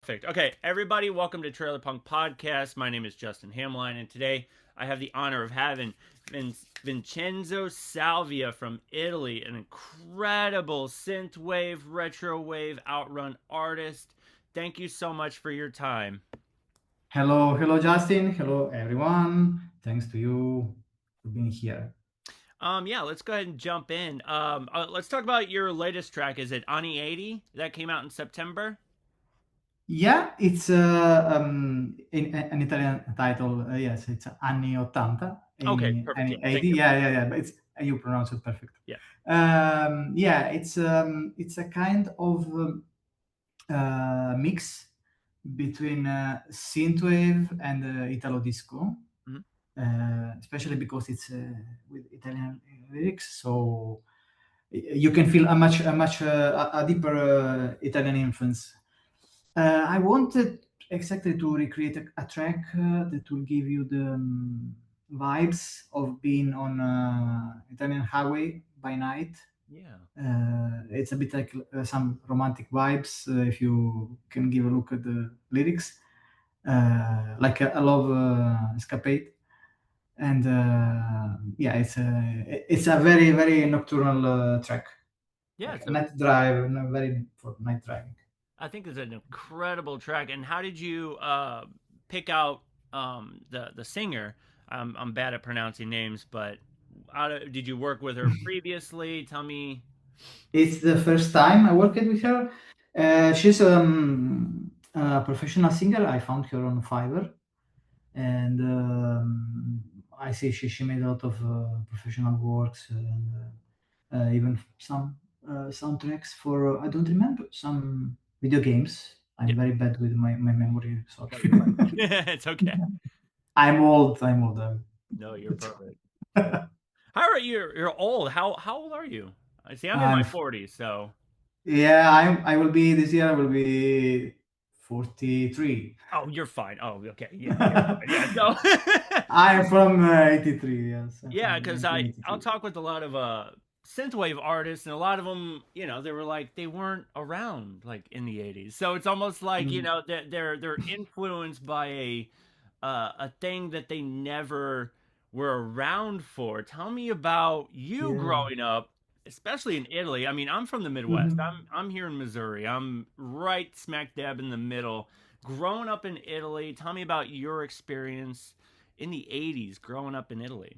Perfect. Okay, everybody, welcome to Trailer Punk Podcast. My name is Justin Hamline, and today I have the honor of having Vincenzo Salvia from Italy, an incredible synthwave, retrowave, outrun artist. Thank you so much for your time. Hello, Justin. Hello, everyone. Thanks to you for being here. Yeah, let's go ahead and jump in. Let's talk about your latest track. Is it Ani 80? That came out in September? Yeah, it's an Italian title. Yes, it's Anni 80, Okay, any, perfect. Yeah, any thank 80. you. Yeah. But it's you pronounce it perfect. Yeah. Yeah, it's a kind of mix between synthwave and Italo disco. Mhm. Especially because it's with Italian lyrics, so you can feel a deeper Italian influence. I wanted exactly to recreate a track that will give you the vibes of being on Italian highway by night. Yeah. It's a bit like some romantic vibes if you can give a look at the lyrics, like a love escapade. And yeah, it's a very nocturnal track, Yeah, like it's a a night drive, no, very for night driving. I think it's an incredible track. And how did you pick out the singer? I'm bad at pronouncing names, but did you work with her previously? Tell me. It's the first time I worked with her. She's a professional singer. I found her on Fiverr, and I see she made a lot of professional works and even some soundtracks for I don't remember some video games. Yeah, I'm very bad with my memory. Sorry. no, you're fine. It's okay. I'm old. I'm old. No, you're It's perfect. Yeah. How are you? You're old. How old are you? I see. I'm in my I'm 40s, so. yeah. I will be this year. I will be 43. Oh, you're fine. Oh, okay. Yeah, you're fine. Yeah, no. I'm from 83. Yes, I'm Yeah, from because I'll 1983. talk with a lot of synthwave artists, and a lot of them, they were like they weren't around like in the '80s, so it's almost like Mm, they're influenced by a thing that they never were around for. Tell me about you yeah. growing up, especially in Italy. I mean, I'm from the Midwest. Mhm. I'm here in Missouri. I'm right smack dab in the middle. Growing up in Italy, tell me about your experience in the '80s growing up in Italy.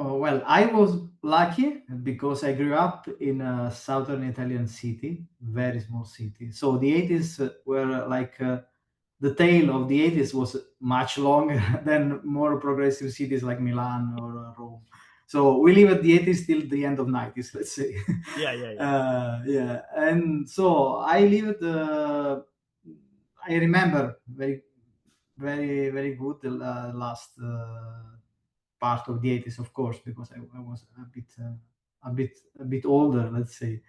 Oh, well, I was lucky because I grew up in a southern Italian city, very small city. So the 80s were like the tail of the 80s was much longer than more progressive cities like Milan or Rome. So we live at the 80s till the end of 90s, let's say. Yeah, yeah, yeah. Yeah, and so I lived. I remember very good the last part of the 80s, of course, because I was a bit older, let's say.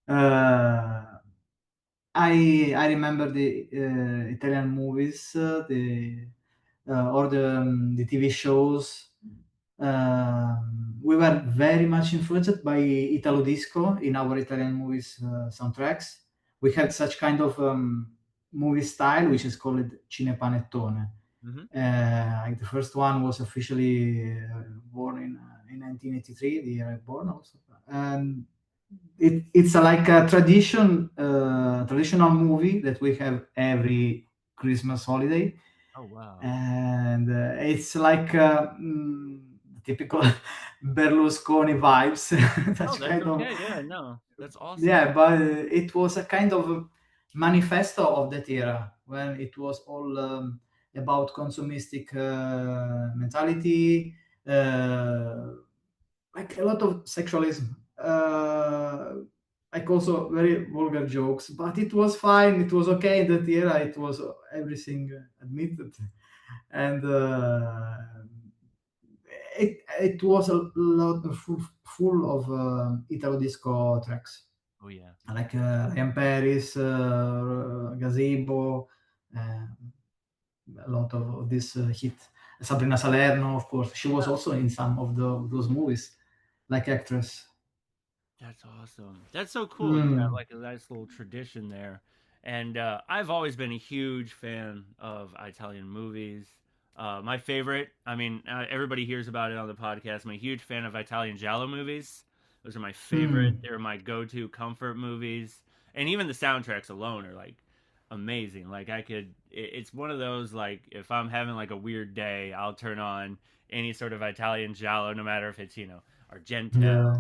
Uh, I remember the Italian movies, the TV shows. We were very much influenced by Italo disco in our Italian movies soundtracks. We had such kind of movie style, which is called cinepanettone. Hmm. Like the first one was officially born in 1983, the year I born also, and it's like a traditional movie that we have every Christmas holiday, Oh wow. and it's like typical Berlusconi vibes. Oh, Such that's kind of okay. Yeah, no, that's awesome. yeah, but it was a kind of a manifesto of that era when it was all about consumistic mentality, uh, like a lot of sexualism, like also very vulgar jokes. But it was fine. It was okay in that era. It was everything admitted, and it was a lot full of Italo disco tracks Oh yeah. like Ryan Paris, Gazebo, uh, a lot of this hit. Sabrina Salerno, of course, she was Yeah, also in some of those movies, like actress. that's awesome. That's so cool. You got Mm. like a nice little tradition there. And I've always been a huge fan of Italian movies. My favorite, I mean, everybody hears about it on the podcast. I'm a huge fan of Italian giallo movies. Those are my favorite. Mm. They're my go-to comfort movies, and even the soundtracks alone are like amazing. Like I could, it's one of those like if I'm having like a weird day, I'll turn on any sort of Italian giallo, no matter if it's Argento Yeah.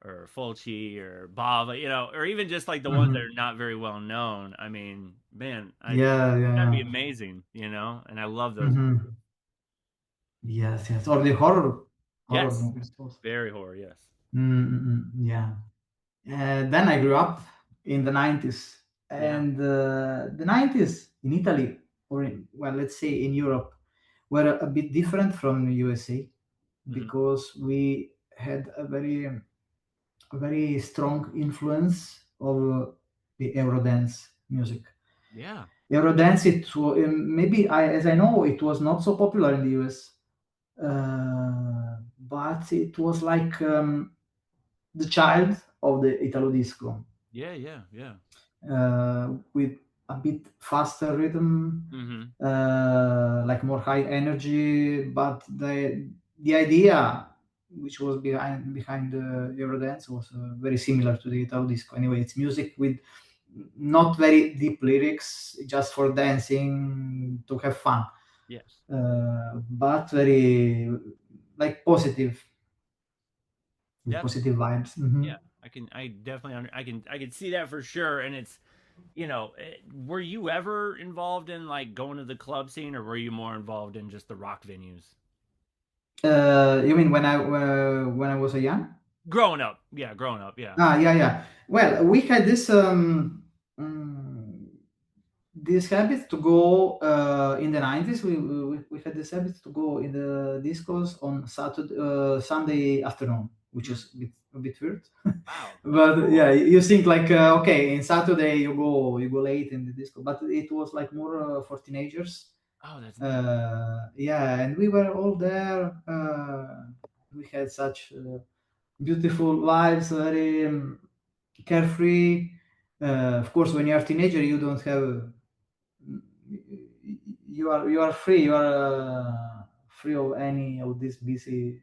or Fulci or Bava, or even just like the ones that Mhm. are not very well known. I mean, man, Yeah, yeah, that'd yeah. be amazing, and I love those movies. Mhm. Yes, yes. Or the horror Yes, movies also. very horror. Yes. Yeah. Then I grew up in the 90s, Yeah. and the 90s in Italy, or well, let's say in Europe, were a bit different from the USA Hmm. because we had a very strong influence of the Eurodance music. Yeah. Eurodance, maybe as I know, it was not so popular in the US, but it was like the child of the Italo Disco, Yeah. Yeah. Yeah. with a bit faster rhythm, Hmm. like more high energy. But the idea which was behind the Eurodance was very similar to the Italo Disco. Anyway, it's music with not very deep lyrics, just for dancing to have fun, Yes. but very like positive, with Definitely. positive vibes. Yeah. I definitely. I can see that for sure. And it's. Were you ever involved in like going to the club scene, or were you more involved in just the rock venues? You mean when I was a young? Growing up, yeah, growing up, yeah. Yeah, yeah. Well, we had mm, this habit to go in the 90s. We had this habit to go in the discos on Sunday afternoon, which Mm. is a bit weird. Wow, that's But cool. yeah, you think like okay, in Saturday you go late in the disco, but it was like more for teenagers. Oh, that's neat. Yeah, and we were all there. We had such beautiful lives, very carefree. Of course, when you are a teenager, you don't have. You are free. You are free of any of this busy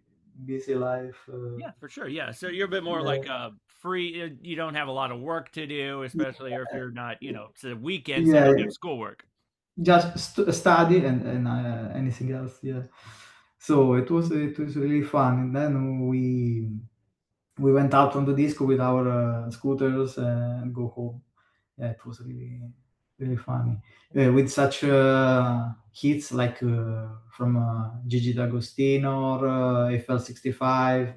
life. Yeah, for sure. Yeah, so you're a bit more Yeah, like free. You don't have a lot of work to do, especially if you're not. It's a weekend, so you yeah. don't have schoolwork. Just study and anything else. Yeah. So it was really fun, and then we went out on the disco with our scooters and go home. Yeah, it was really really funny with such hits like from Gigi D'Agostino or FL65.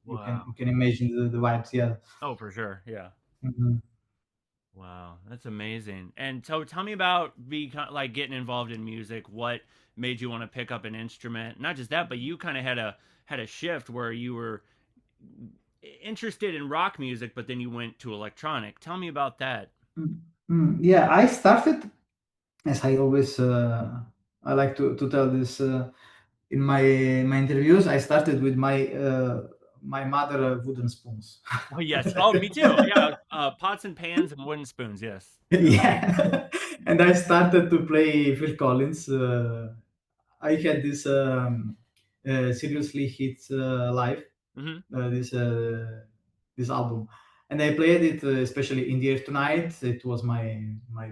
You can Wow. you can imagine the vibes. Yeah. Oh, for sure. Yeah. Mhm. Wow, that's amazing. And so, tell me about like getting involved in music. What made you want to pick up an instrument? Not just that, but you kind of had a shift where you were interested in rock music, but then you went to electronic. Tell me about that. Yeah, I started as I always I like to tell this in my interviews. I started with my mother wooden spoons. Oh yes. Oh, me too. Yeah. Pots and pans and wooden spoons. Yes. Yeah. Yeah, and I started to play Phil Collins. I had this seriously hits live Hmm. this album, and I played it especially in the air tonight. It was my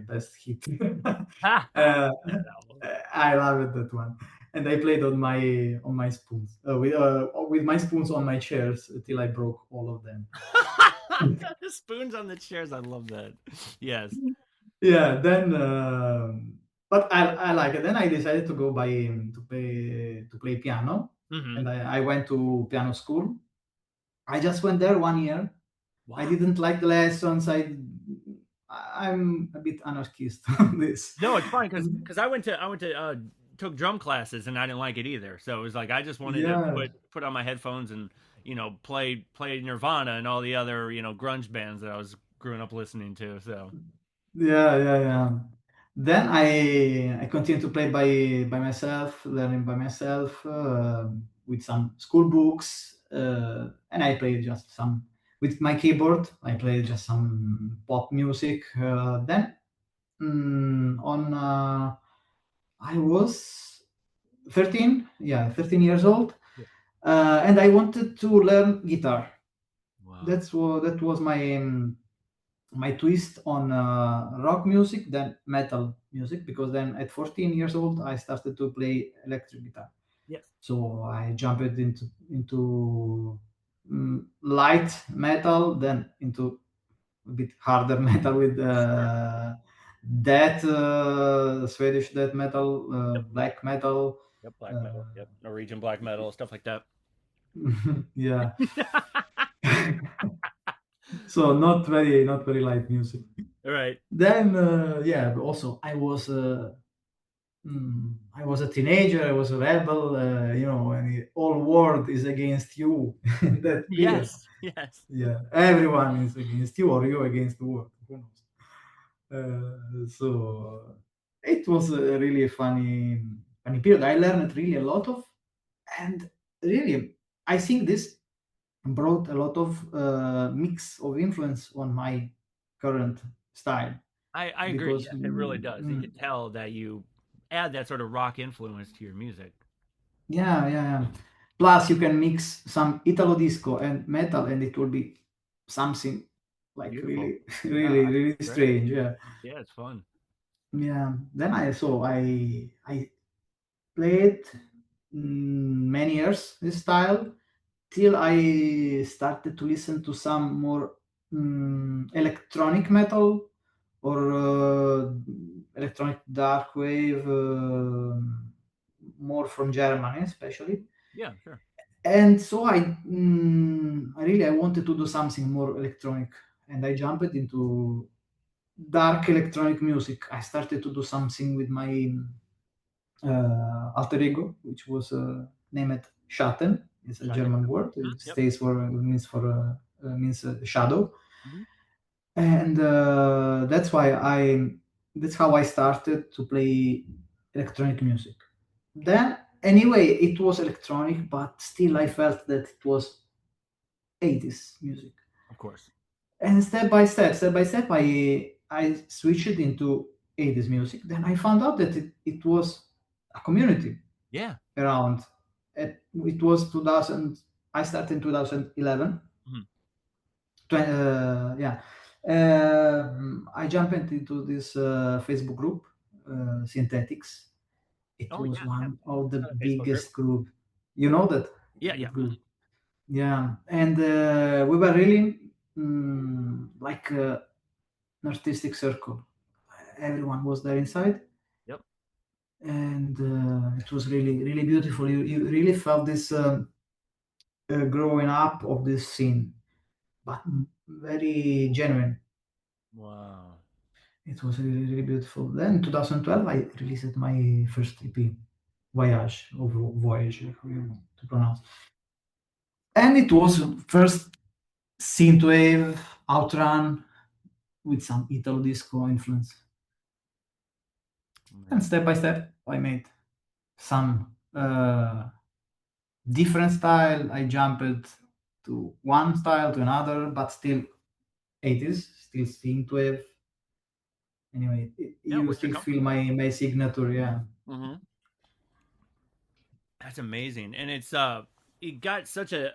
best hit. I love uh, that album. I love it, that one, and I played on my spoons with my spoons on my chairs till I broke all of them. The spoons on the chairs. I love that. Yes. Yeah, then but I like it. Then I decided to go to play piano, Hmm. and I went to piano school. I just went there 1 year. I Wow. didn't like the lessons. I'm a bit anarchist on this. No, it's fine because I went to took drum classes and I didn't like it either. So it was like I just wanted to Yeah, put on my headphones and play Nirvana and all the other grunge bands that I was growing up listening to. So yeah, yeah, yeah. Then I continued to play by myself, learning by myself with some school books, and I played just some with my keyboard. I played just some pop music. Then on I was 13, yeah, 13 years old, Yeah. and I wanted to learn guitar. Wow. That was my twist on rock music, then metal music, because then at 14 years old I started to play electric guitar. Yes. So I jumped into light metal, then into a bit harder metal with Sure. death, Swedish death metal, Yep. black metal. Yep. Black Uh, metal. Yep. Norwegian black metal, stuff like that. yeah, so not very light music. Right. Then yeah, but also I was a teenager. I was a rebel. When the whole world is against you in that period. Yes. Yes. Yeah, everyone is against you, or you against the world. Who knows? So it was a really funny period. I learned really a lot of, and really, I think this brought a lot of mix of influence on my current style I agree. because Yes, it really does. You can tell that you add that sort of rock influence to your music. yeah, yeah, yeah. Plus, you can mix some Italo disco and metal, and it will be something like Beautiful. really, Yeah, really, I think really it's great. strange. Yeah, Yeah, it's fun. yeah. Then I played many years this style till I started to listen to some more electronic metal or electronic dark wave, more from Germany, especially. Yeah, sure. And so I wanted to do something more electronic, and I jumped into dark electronic music. I started to do something with my alter ego, which was named Schatten. It's a Shotgun. German word. Mhm. It Yep. stays means shadow, Mhm. and that's how I started to play electronic music. Then anyway, it was electronic, but still I felt that it was 80s music. Of course. And step by step, I switched it into 80s music. Then I found out that it was a community Yeah. around. It was 2000. I started in 2011. Mhm. Yeah. I jumped into this Facebook group, Synthetics. It Oh was yeah. Yep. one of the A Facebook group. biggest group. You know that Yeah, yeah. that Mhm. group. Yeah, and we were really like an artistic circle. Everyone was there inside, Yep. and it was really, really beautiful. You really felt this growing up of this scene, but very genuine. Wow. It was really, really beautiful. Then, in 2012, I released my first EP, Voyage, or Voyage, how you want to pronounce. And it was first synthwave, outrun, with some Italo disco influence. And Man. step by step, I made some different style. I jumped to one style to another, but still 80s, still synthwave. Anyway, Yeah, you what you're still feel comfortable my signature, yeah. with. Mm-hmm. That's amazing, and it's it got such an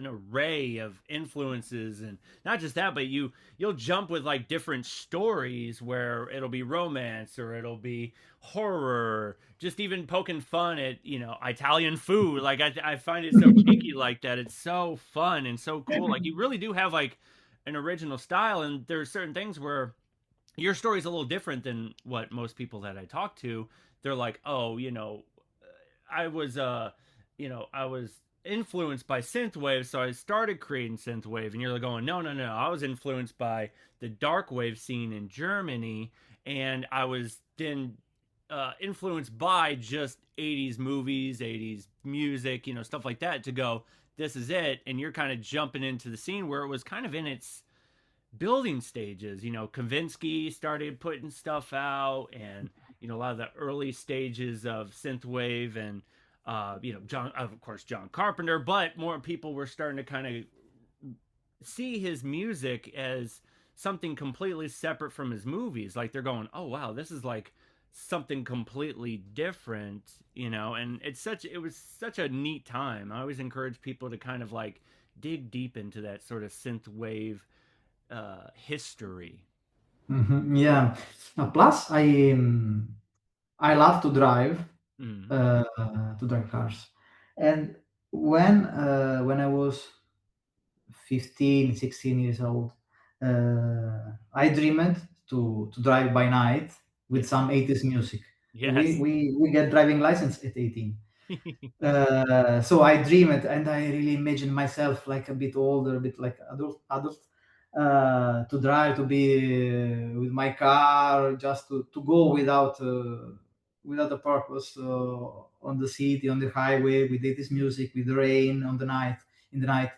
array of influences, and not just that, but you'll jump with like different stories where it'll be romance or it'll be horror, just even poking fun at Italian food. Like I find it so cheeky like that. It's so fun and so cool. Like you really do have like an original style, and there's certain things where your story's a little different than what most people that I talk to. They're like, oh, I was I was influenced by synthwave, so I started creating synthwave, and you're like going, no, no, no, I was influenced by the dark wave scene in Germany, and I was then influenced by just 80s movies, 80s music, stuff like that to go, this is it, and you're kind of jumping into the scene where it was kind of in its building stages. Kavinsky started putting stuff out, and a lot of the early stages of synthwave, and John, of course, John Carpenter, but more people were starting to kind of see his music as something completely separate from his movies. Like they're going, oh wow, this is like something completely different, you know. And it was such a neat time. I always encourage people to kind of like dig deep into that sort of synth wave history. Yeah. Plus, I love Mm. to drive cars, and when I was 15, 16 years old, I dreamed to drive by night with Yeah. some 80s music. Yes. We get driving license at 18. So I dream it, and I really imagine myself like a bit older, a bit like adult, to drive, to be with my car, just to go without a purpose on the city, on the highway, with this music, with the rain on the night, in the night.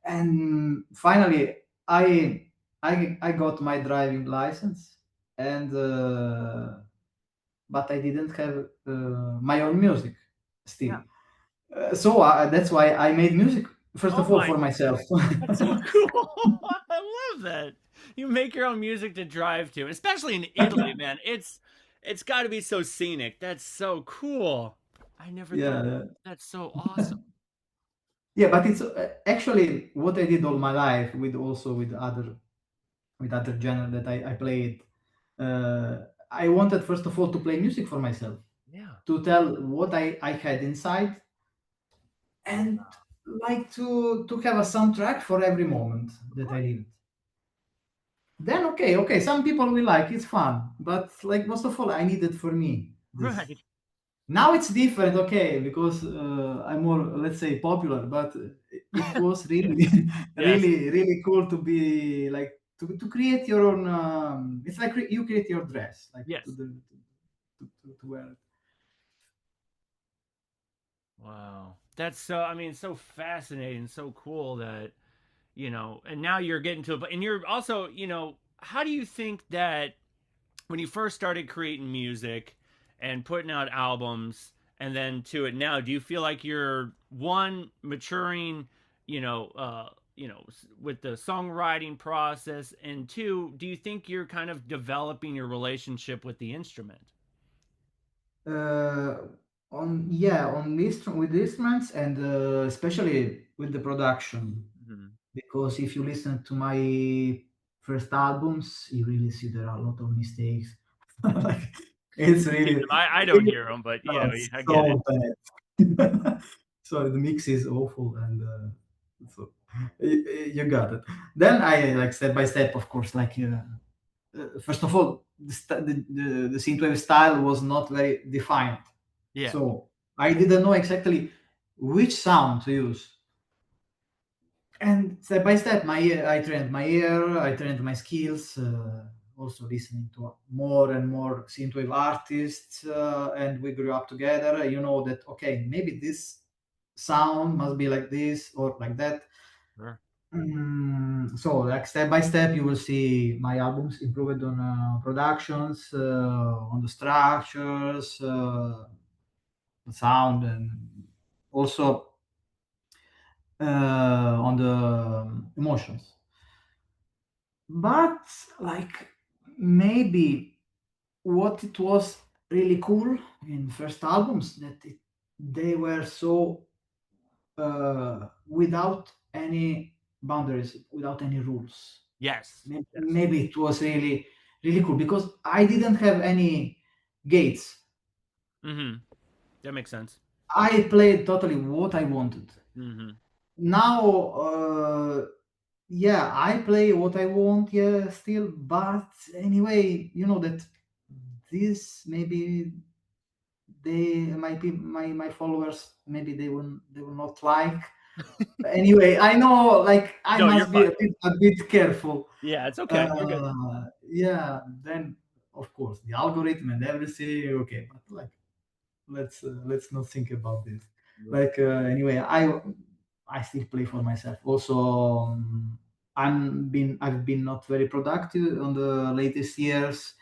And finally, I I got my driving license, and but I didn't have my own music still. Yeah. So that's why I made music first Oh of all my, for myself. that's so cool. I love that. You make your own music to drive to, especially in Italy, man. It's got to be so scenic. That's so cool. I never thought Yeah, that's so awesome. yeah, but it's actually what I did all my life with also with other genre that I played. Uh, I wanted first of all to play music for myself, Yeah. to tell what I had inside, and like to have a soundtrack for every moment Of that I course. lived. Then okay, some people will like it's fun, but like most of all, I needed for me this. Right. Now it's different, okay, because I'm more, let's say, popular. But it was really, Yes. really cool to be like to create your own. It's like you create your dress, like Yes. to wear it. Wow. That's so, I mean, so fascinating, so cool that, you know, and now you're getting to it. And you're also, you know, how do you think that when you first started creating music and putting out albums and then to it now, do you feel like you're one maturing, you know, with the songwriting process, and two, do you think you're kind of developing your relationship with the instrument? Uh, on yeah, on with the instruments, and especially with the production, Mm-hmm. because if you listen to my first albums, you really see there are a lot of mistakes. Like it's You hear really, them. I don't really hear them, but you know, I get it. so bad. So the mix is awful, and so you got it. Then I like step by step, of course, like first of all, the synthwave style was not very defined, Yeah. so I didn't know exactly which sound to use. And step by step, I trained my ear, I trained my skills, also listening to more and more synthwave artists, and we grew up together. You know that okay, maybe this sound must be like this or like that. Sure. So, like step by step, you will see my albums improved on productions, on the structures, the sound, and also on the emotions. But like maybe what it was really cool in first albums that they were so without any boundaries, without any rules. Yes. Yes. Maybe it was really cool because I didn't have any gates. Mm-hmm. That makes sense. I played totally what I wanted. Mm-hmm. Now, yeah, I play what I want, yeah, still. But anyway, you know that this maybe my followers, maybe they will not like. Anyway, I know, like I No, you're must be fine. a bit careful. Yeah, it's okay. You're good. Yeah, then of course the algorithm and everything. Okay, but like let's not think about this. Like anyway, I still play for myself. Also, I've been not very productive on the latest years.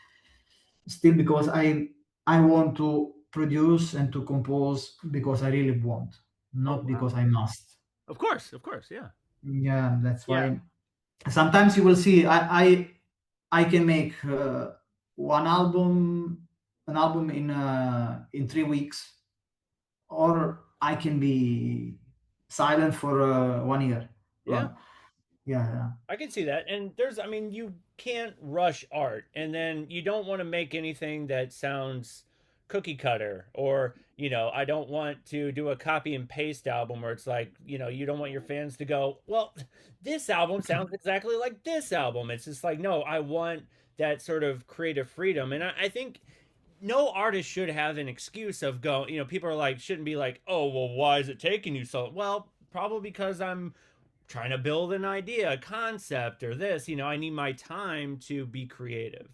Still, because I want to produce and to compose because I really want, Oh not wow. because I must. Of course. Of course. Yeah. Yeah, that's Yeah. why sometimes you will see. I can make one album, an album in 3 weeks, or I can be silent for 1 year. Yeah. Well, yeah, yeah. I can see that. And there's, I mean, you can't rush art. And then you don't want to make anything that sounds cookie cutter or, I don't want to do a copy and paste album where it's like, you don't want your fans to go, well, this album sounds exactly like this album. It's just like, no, I want that sort of creative freedom. And I think no artist should have an excuse of go, people are like, shouldn't be like, oh, well, why is it taking you so? Well, probably because I'm trying to build an idea, a concept, or this. I need my time to be creative.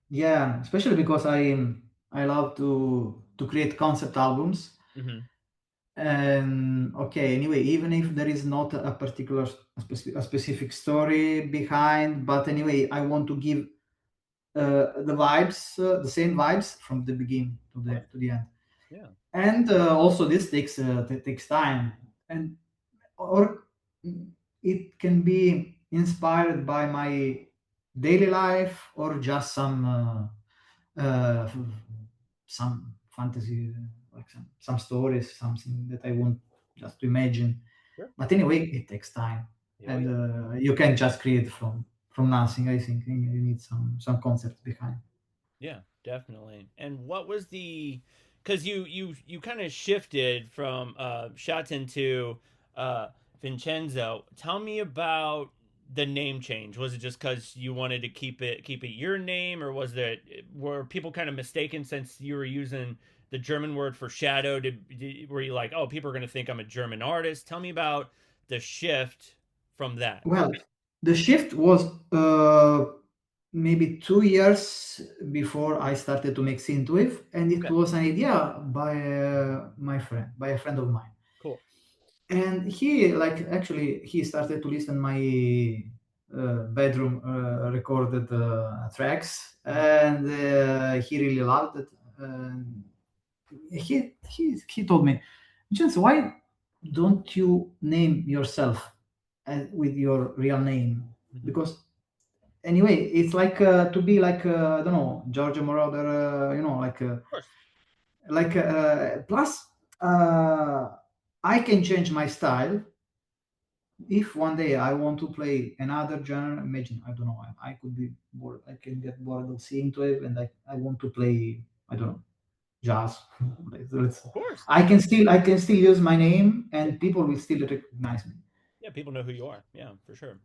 Yeah, especially because I love to create concept albums. Hmm. And okay, anyway, even if there is not a particular a specific story behind, but anyway, I want to give the vibes, the same vibes from the beginning to the end. Yeah. And also this takes time, and or it can be inspired by my daily life or just f- some fantasy, like some stories, something that I want just to imagine. Sure. But anyway, it takes time, Oh and yeah. you can just create from nothing. I think you need some concept behind. Yeah, definitely. And what was the? Because you kind of shifted from Shatin to uh, Vincenzo. Tell me about the name change. Was it just because you wanted to keep it your name, or were people kind of mistaken since you were using the German word for shadow? Were you like, oh, people are going to think I'm a German artist? Tell me about the shift from that. Well, the shift was maybe 2 years before I started to make synthwave, and it Okay, was an idea by by a friend of mine. cool. And he, like, actually, he started to listen my bedroom recorded tracks, Mhm. and he really loved it. And he told me, Vincenzo, why don't you name yourself with your real name? Mhm. Because anyway, it's like to be like I don't know, Giorgio Moroder, Of course. plus uh, I can change my style if one day I want to play another genre. Imagine, I don't know, I could be bored, I can get bored of synthwave, and I want to play, I don't know, jazz. Of course. I can still use my name, Yeah. and people will still recognize me. Yeah, people know who you are. Yeah, for sure.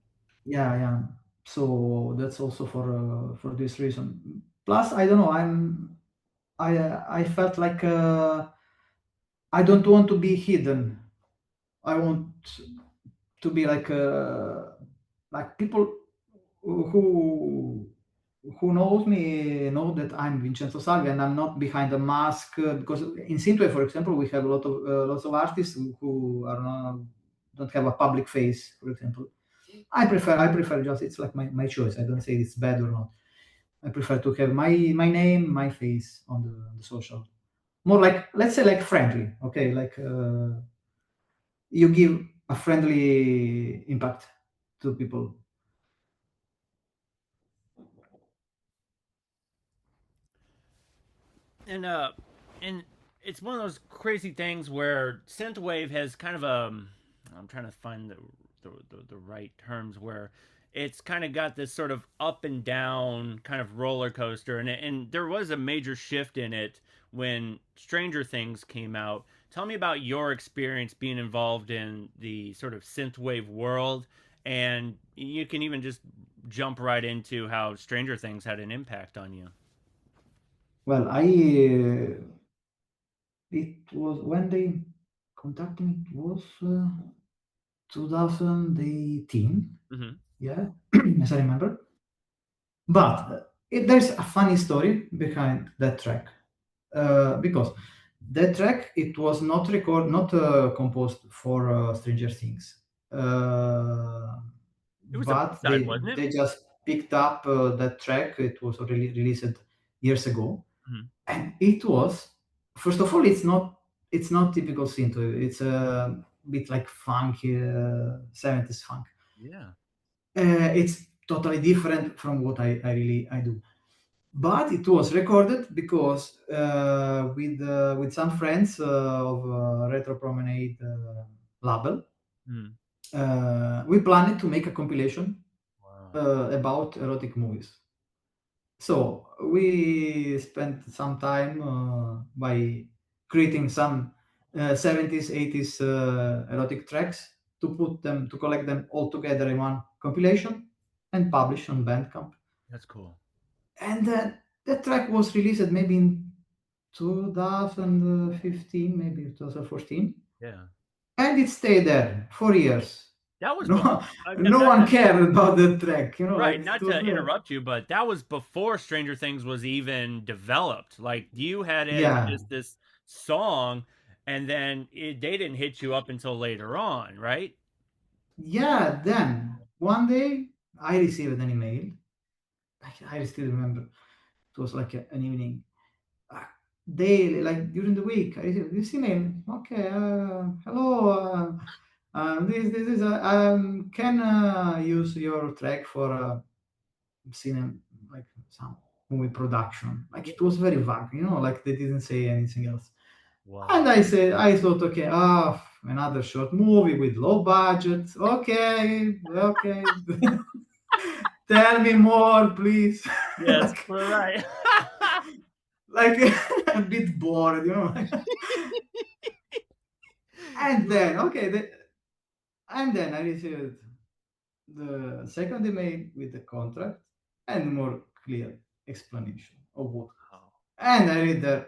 Yeah, yeah. So that's also for this reason. Plus, I don't know, I felt like I don't want to be hidden. I want to be like people who who knows me know that I'm Vincenzo Salvia, and I'm not behind a mask, because in Synthwave, for example, we have a lot of lots of artists who are not, don't have a public face, for example. I prefer just, it's like my choice. I don't say it's bad or not. I prefer to have my name, my face on the social. More like, let's say, like friendly, okay? Like you give a friendly impact to people. And and it's one of those crazy things where synthwave has kind of a I'm trying to find the right terms where it's kind of got this sort of up and down kind of roller coaster, and there was a major shift in it when Stranger Things came out. Tell me about your experience being involved in the sort of synthwave world, and you can even just jump right into how Stranger Things had an impact on you. Well, it was when they contacted me. It was 2018. Hmm. Yeah, as I remember. But there's a funny story behind that track, because that track, it was not composed for Stranger Things, uh, It was a but B-side, wasn't it? they just picked up that track. It was already released years ago, Mhm. and it was, first of all, it's not typical synthwave. It's a bit like funk, 70s funk. Yeah. It's totally different from what I really I do. But it was recorded because with some friends of Retro Promenade label, Mm. we planned to make a compilation Wow. about erotic movies. So we spent some time by creating some 70s, 80s erotic tracks to put them, to collect them all together in one compilation and publish on Bandcamp. That's cool. And that track was released maybe in 2015, maybe 2014, Yeah. and it stayed there for years. That was before. No, no one cared about the track, like Right, it not was to there. interrupt you, but that was before Stranger Things was even developed. Like you had it as Yeah, just this song, and then they didn't hit you up until later on, right? yeah. Then one day I received an email. I still remember. It was like an evening. Uh, Daily, like during the week, I received this email. Okay, hello. This is can use your track for cinema, like some movie production. Like Yeah. it was very vague, like they didn't say anything else. And Wow. I thought, okay, another short movie with low budget. Okay, okay. Tell me more, please. Yes, like, right. like a bit bored. And then, okay, and then I received the second email with the contract and more clear explanation of what it is. Wow. And I read the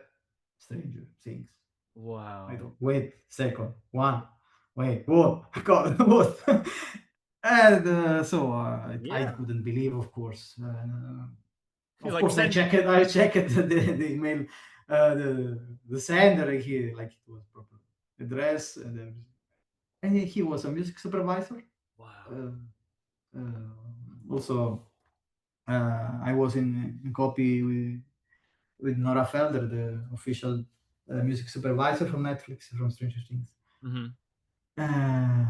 Stranger Things. I Wow. don't wait second one. Wait, what? God, what? And so I Yeah. couldn't believe, of course. You're Of like course, I send. checked. I checked the email, the sender here, like it was proper address, and everything. And he was a music supervisor. Wow. Uh, Also, I was in copy with Nora Felder, the official music supervisor from Netflix from Stranger Things. Hmm. Uh,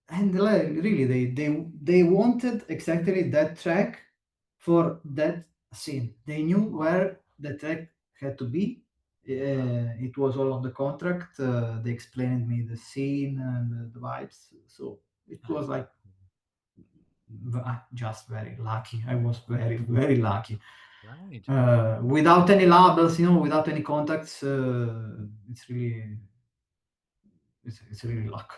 and like, really, they wanted exactly that track for that scene. They knew where the track had to be. It was all on the contract. They explained me the scene and the vibes. So it was That's like just very lucky. I was very, very lucky. right. Without any labels, without any contacts, it's really luck.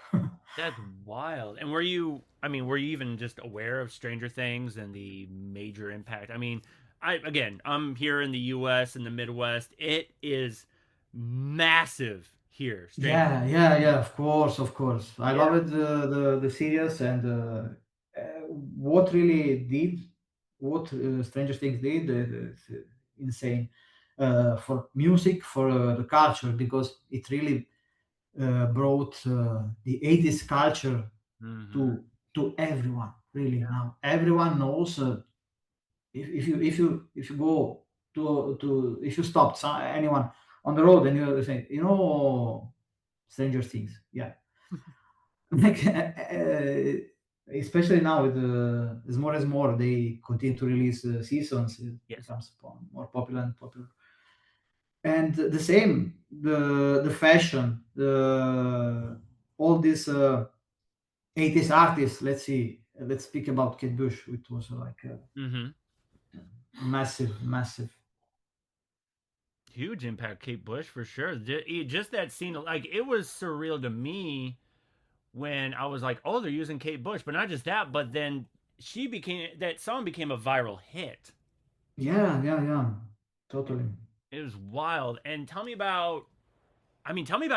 That's wild. And were you, I mean, were you even just aware of Stranger Things and the major impact? I mean, I'm here in the US in the Midwest. It is massive here, Stranger Yeah, Things. yeah, yeah. Of course, of course. I Yeah. love it. The series and what really did, what Stranger Things did, is insane for music, for the culture, because it really brought the 80s culture Hmm. to everyone. Really, Yeah. now everyone knows. If you go if you stop anyone on the road and you say, Stranger Things, yeah. Like especially now with as more as more they continue to release seasons, it Yes. becomes more popular and popular. And the same, the fashion, the all these 80s artists. Let's speak about Kate Bush, which was like a Hmm. massive, massive. Huge impact, Kate Bush for sure. Just that scene, like it was surreal to me when I was like, oh, they're using Kate Bush, but not just that, but then that song became a viral hit. Yeah, yeah, yeah, totally. It was wild. And tell me about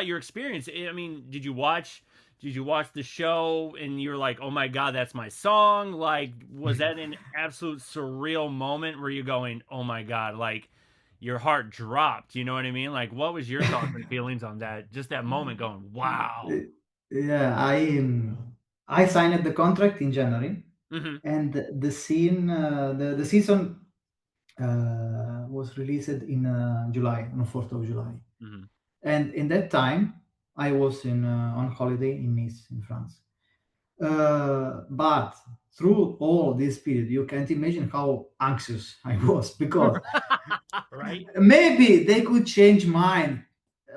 your experience. I mean, did you watch the show and you're like, oh my god, that's my song? Like, was that an absolute surreal moment where you're going, oh my god, like your heart dropped? You know what I mean? Like, what was your thoughts and feelings on that? Just that moment, going, wow. Yeah, I signed the contract in January, Hmm. and the season was released in July, on 4th of July. Hmm. And in that time, I was on holiday in Nice, in France. But through all this period, you can't imagine how anxious I was, because Right? maybe they could change mine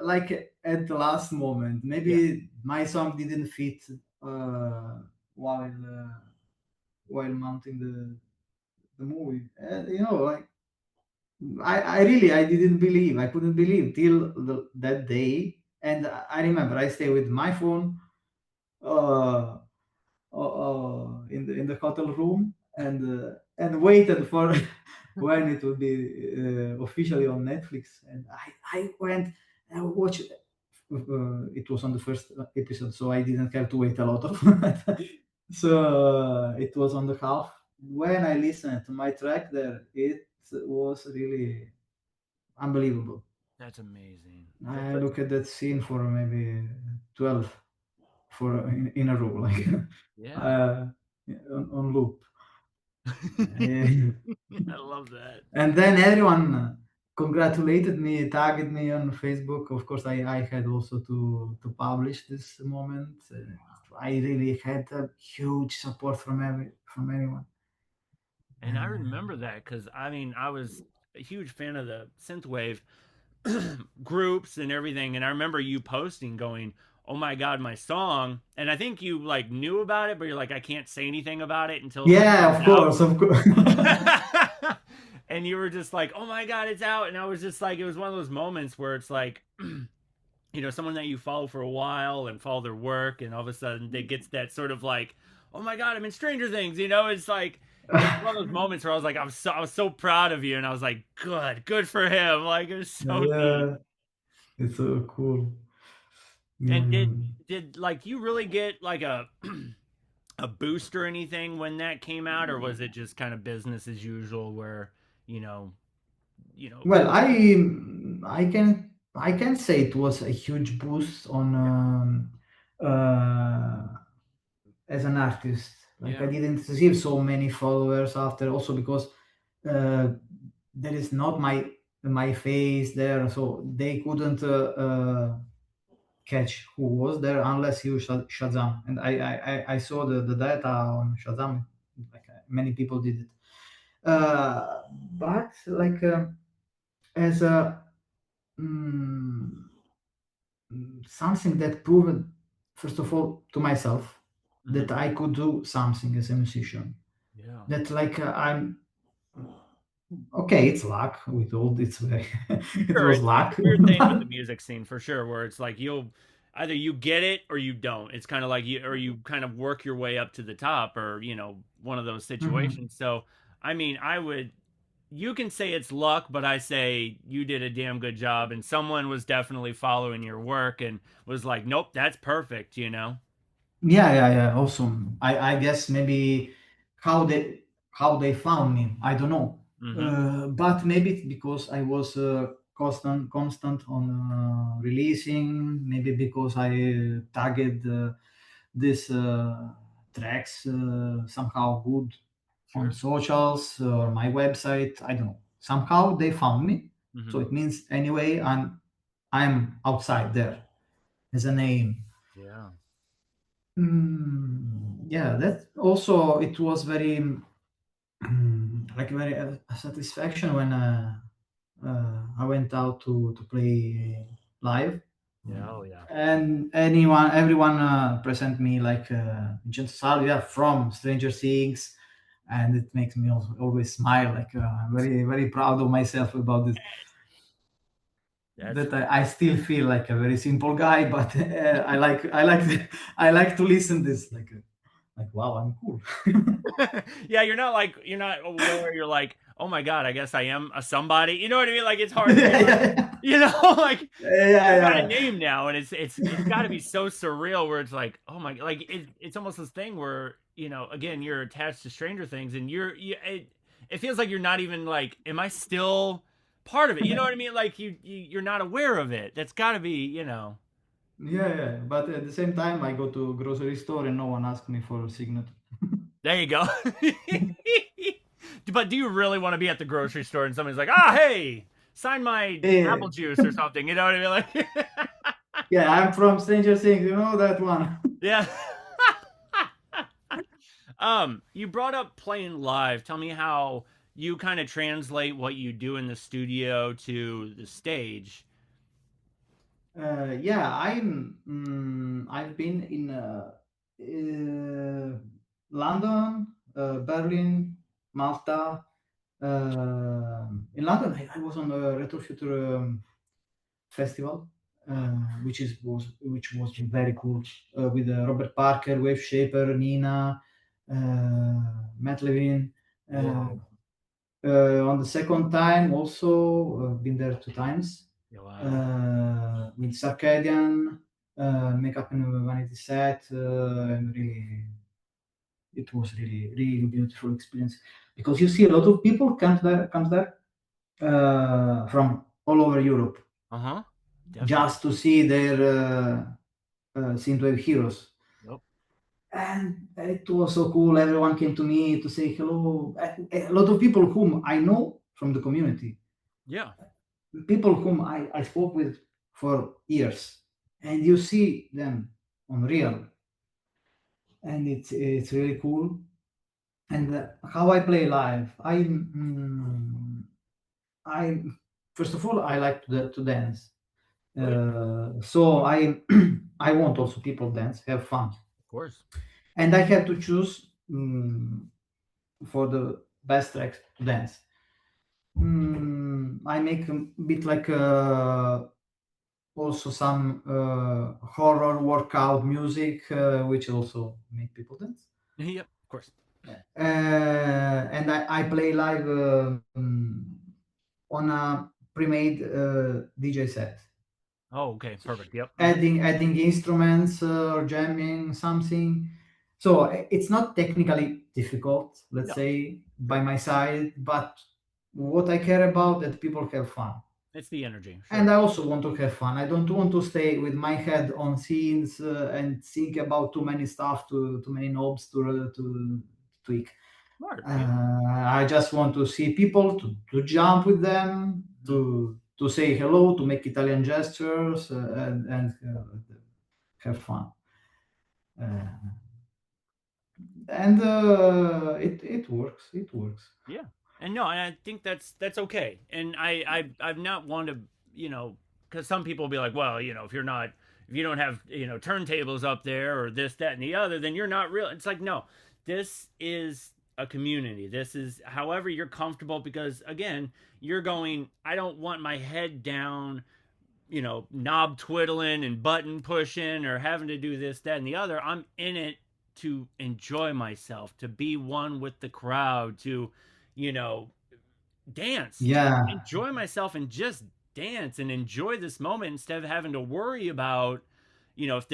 like at the last moment. Yeah. Maybe my song didn't fit uh, while while mounting the movie. Like I really I didn't believe, I couldn't believe till that day. And I remember I stay with my phone uh, in the hotel room, and waited for when it would be officially on Netflix. And I went and watched. It was on the first episode, so I didn't have to wait a lot of. So it was on the half. When I listened to my track there, it was really unbelievable. That's amazing. I look at that scene for maybe 12 in a row, like Yeah. uh, on loop. I love that. And then everyone congratulated me, tagged me on Facebook. Of course, I had also to publish this moment. I really had a huge support from anyone. And I remember that because I mean, I was a huge fan of the Synthwave groups and everything. And I remember you posting going, "Oh my God, my song." And I think you like knew about it, but you're like, I can't say anything about it until it like Yeah, comes of out. course, of course. And you were just like, "Oh my God, it's out." And I was just like, it was one of those moments where it's like, someone that you follow for a while and follow their work, and all of a sudden they gets that sort of like, "Oh my God, I'm in Stranger Things." It's like, it was one of those moments where I was like, I was so proud of you, and I was like, good for him. Like, it was so neat. Yeah, it's so cool. And did Mm. did like you really get like a a boost or anything when that came out, or was it just kind of business as usual where you know you know Well, I can say it was a huge boost on as an artist. Like I yeah didn't receive so many followers after, also because uh, there is not my face there, so they couldn't catch who was there unless you Shazam. And I saw the data on Shazam. Like many people did it, but like as a mm, something that proved, first of all, to myself hmm that I could do something as a musician. yeah That like I'm okay. It's luck. We told it's very. It sure was it's luck. a weird thing with the music scene for sure where it's like you'll either you get it or you don't. It's kind of like you kind of work your way up to the top, or one of those Mhm. situations. So I mean, I would you can say it's luck, but I say you did a damn good job, and someone was definitely following your work and was like, nope, that's perfect. Yeah, yeah, yeah. Awesome. I guess maybe how they found me. I don't know. Mm-hmm. But maybe it's because I was constant on releasing. Maybe because I tagged these tracks somehow good on Sure. socials or my website. I don't know. Somehow they found me. So Mm-hmm. it means anyway I'm outside there as a name. Yeah. Yeah, that also it was very like very a satisfaction when I went out to play live, Yeah. Oh yeah. and everyone present me like Vincenzo Salvia from Stranger Things, and it makes me also always smile. Like I'm very very proud of myself about this. That's That I still feel like a very simple guy, but I like to listen this like wow, I'm cool. yeah, you're not aware. You're like, oh my god, I guess I am a somebody. You know what I mean? Like it's hard to, Yeah, yeah, like yeah, you've got a yeah, name now, and it's got to be so surreal. Where it's like, oh my, like it's almost this thing where again, you're attached to Stranger Things, and it feels like you're not even like, am I still part of it? You know what I mean? Like you're not aware of it. That's got to be. yeah, yeah. But at the same time, I go to grocery store and no one asks me for a signature. There you go. But do you really want to be at the grocery store and somebody's like, hey, sign my Yeah, apple juice or something? You know what I mean? Like, yeah. I'm from Stranger Things. You know that one. yeah. You brought up playing live. Tell me how you kind of translate what you do in the studio to the stage. Yeah, I've been in London, Berlin, Malta. In London, I was on the Retro Future festival, Wow. which was very cool, with Robert Parker, Wave Shaper, Nina, Matt Levine. Uh, Whoa. on the second time, also been there 2 times, Yeah, wow. with Circadian, Makeup and Vanity Set, and really, it was really beautiful experience, because you see a lot of people comes there from all over Europe, Uh huh. Definitely. just to see their Synthwave heroes. Yep. And it was so cool. Everyone came to me to say hello. A lot of people whom I know from the community, Yeah. people whom I spoke with for years, and you see them on real, and it's really cool. And how I play live, I first of all I like to dance, Good. so I I want also people dance, have fun, Of course. and I have to choose for the best tracks to dance. I make a bit like also some horror workout music, which also make people dance. Yep. Of course. And I play live on a pre-made DJ set, Oh, okay. Perfect. Yep. adding instruments or jamming something. So it's not technically difficult, let's No. say, by Sure. my side, but what I care about that people have fun. It's the energy. And Sure. I also want to have fun. I don't want to stay with my head on scenes and think about too many stuff, too many knobs to tweak. Smart. Yeah. I just want to see people, to jump with them, Mhm. to say hello, to make Italian gestures, and have fun. Uh, and it works. It works. Yeah, and no, and I think that's okay. And I've not wanted to, because some people will be like, well, if you're not, if you don't have, turntables up there or this, that, and the other, then you're not real. It's like, no, this is a community. This is however you're comfortable, because again, you're going. I don't want my head down, knob twiddling and button pushing or having to do this, that, and the other. I'm in it to enjoy myself, to be one with the crowd, to, you know, dance, to Yeah, enjoy myself and just dance and enjoy this moment instead of having to worry about, if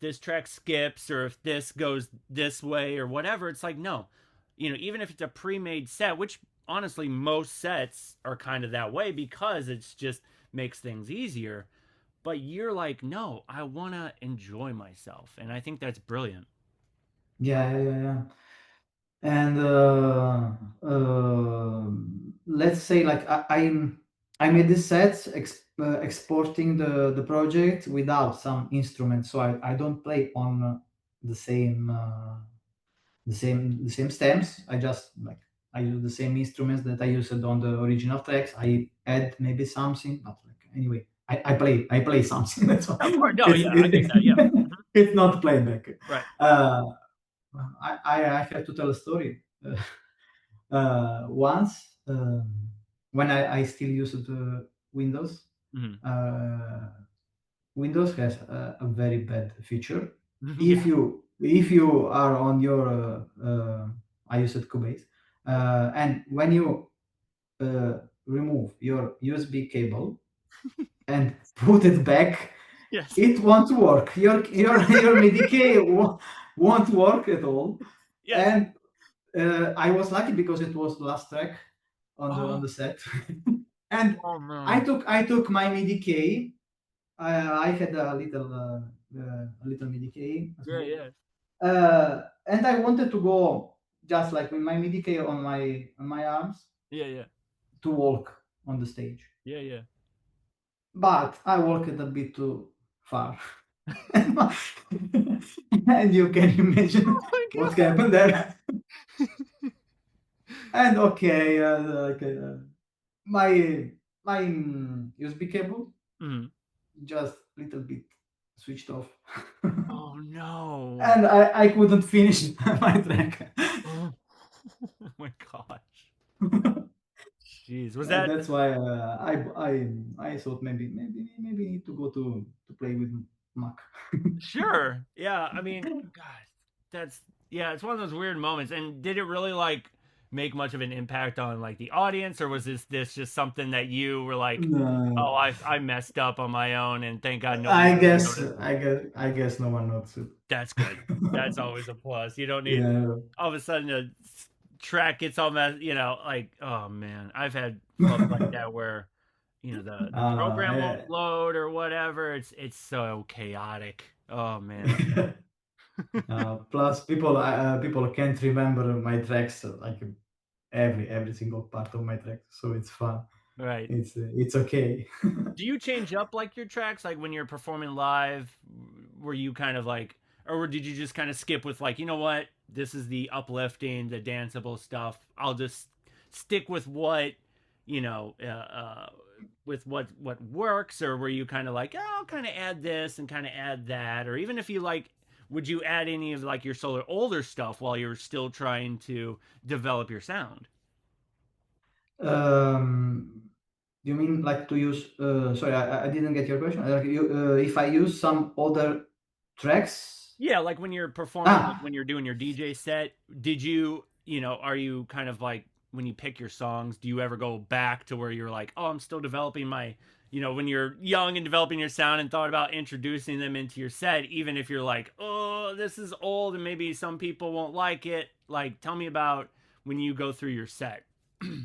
this track skips or if this goes this way or whatever. It's like, no, even if it's a pre-made set, which honestly most sets are kind of that way because it's just makes things easier. But you're like, no, I want to enjoy myself, and I think that's brilliant. yeah. And let's say like I made this set exporting the project without some instruments, so I don't play on the same the same stems. I just like I use the same instruments that I used on the original tracks. I add maybe something, but like anyway, I play something. That's why Of course, no, it's yeah, I get that, yeah. Mhm. it's not playback. Right. Uh, I have to tell a story. Once, when I still used Windows, Hmm. uh, Windows has a very bad feature. Yeah. If you are on your I use it Cubase, and when you remove your USB cable and put it back, Yes. it won't work. Your MIDI won't work at all. Yes. And I was lucky because it was the last track on Oh, the set, and oh I no. took I took my MIDI K. I had a little MIDI K, a Yeah, small, yeah. and I wanted to go just like with my MIDI K on my arms Yeah, yeah. to walk on the stage, Yeah, yeah. but I walked a bit too far. and, and you can imagine Oh my what god. happened there. And okay, okay, my USB cable Mhm. just little bit switched off, Oh no. and I couldn't finish my track. Oh, oh my gosh. Jeez. Was And that that's why I thought maybe need to go to play with Mac. sure? Yeah, I mean, God, that's yeah, it's one of those weird moments. And did it really like make much of an impact on like the audience, or was this just something that you were like, oh, No, I messed up on my own, and thank God nobody I really guess noticed? I guess no one knows it. That's good. That's always a plus. You don't need Yeah. all of a sudden a track gets all messed. Like oh man, I've had flubs like that where the program won't Eh, load or whatever. It's so chaotic. Oh man. plus, people can't remember my tracks, like every single part of my track, so it's fun. Right. It's okay. Do you change up like your tracks like when you're performing live? Were you kind of like, or did you just kind of skip with like, you know what, this is the uplifting, the danceable stuff. I'll just stick with what you know, with what works, or were you kind of like, oh, I'll kind of add this and kind of add that, or even if you like, would you add any of like your solo older stuff while you're still trying to develop your sound? um, you mean like to use? Sorry, I didn't get your question. Like if I use some other tracks? Yeah, like when you're performing, like Ah, when you're doing your DJ set, did you, are you kind of like when you pick your songs, do you ever go back to where you're like, oh, I'm still developing my, when you're young and developing your sound and thought about introducing them into your set, even if you're like, oh, this is old and maybe some people won't like it. Like, tell me about when you go through your set.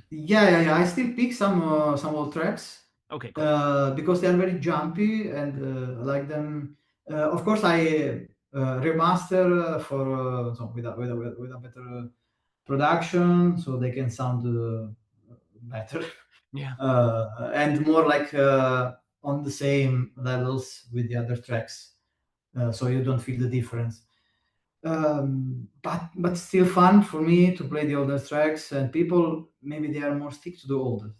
yeah. I still pick some old tracks Okay, cool. because they are very jumpy and I like them. Of course, I remaster for so with a better production, so they can sound better Yeah. and more like on the same levels with the other tracks, so you don't feel the difference. But still fun for me to play the older tracks, and people maybe they are more stick to the older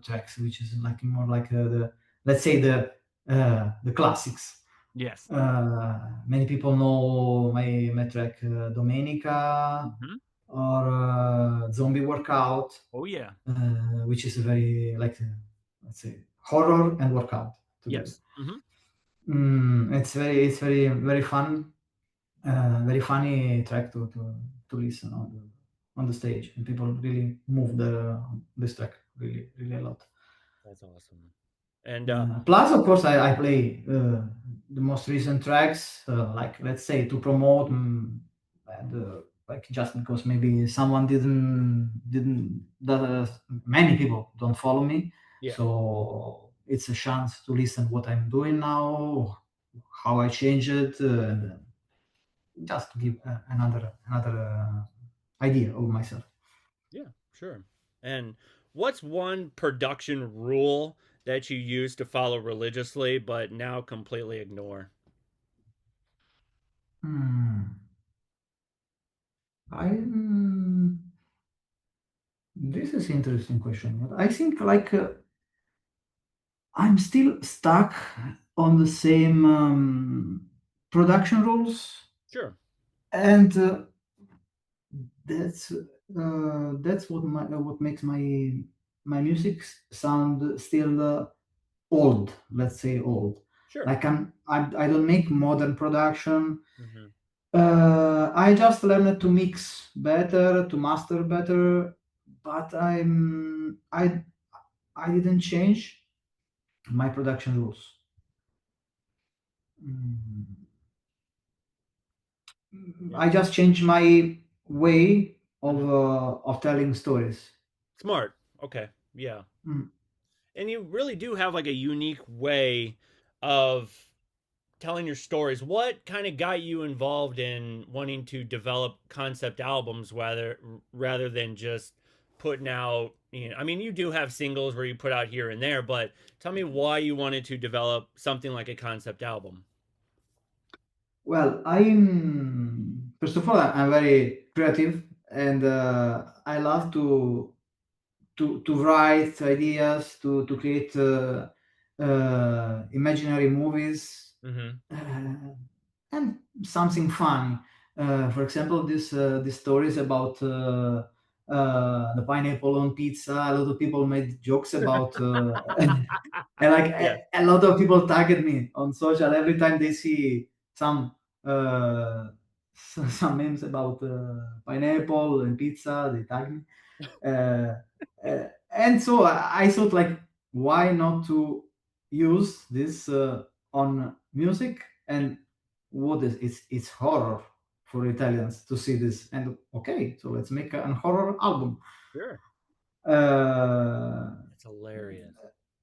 tracks, which is like more like the, let's say, the classics. Yes. Many people know my track Domenica Hmm. or Zombie Workout, Oh, yeah. which is a very like let's say horror and workout together. Yes. Hmm. It's very fun, very funny track to listen on the stage, and people really move this track really a lot. That's awesome. And Plus, of course, I play the most recent tracks, like let's say to promote, and like just because maybe someone didn't that many people don't follow me, yeah. so it's a chance to listen what I'm doing now, how I change it, and just to give another idea of myself. Yeah, sure. And what's one production rule that you used to follow religiously but now completely ignore? Hmm. I This is interesting question. But I think like I'm still stuck on the same production rules, Sure. and that's what makes my music sound still old. Let's say old. Sure. Like I don't make modern production. Hmm. I just learned to mix better, to master better, but I didn't change my production rules. Mm, Yeah. I just changed my way Hmm. of telling stories. Smart. Okay. Yeah. Mm. And you really do have like a unique way of telling your stories. What kind of got you involved in wanting to develop concept albums rather than just putting out, I mean, you do have singles where you put out here and there, but tell me why you wanted to develop something like a concept album. Well, I'm first of all, I'm very creative, and I love to write ideas, to create imaginary movies, Mm-hmm. uh, and something funny. For example, this stories about the pineapple on pizza. A lot of people made jokes about, and like Yes. a lot of people tagged me on social every time they see some uh, some memes about pineapple and pizza. They tag me. Uh, and so I thought, like, why not to use this on music? And what is it's horror for Italians to see this. And okay, so let's make an horror album. Sure. Uh, That's hilarious.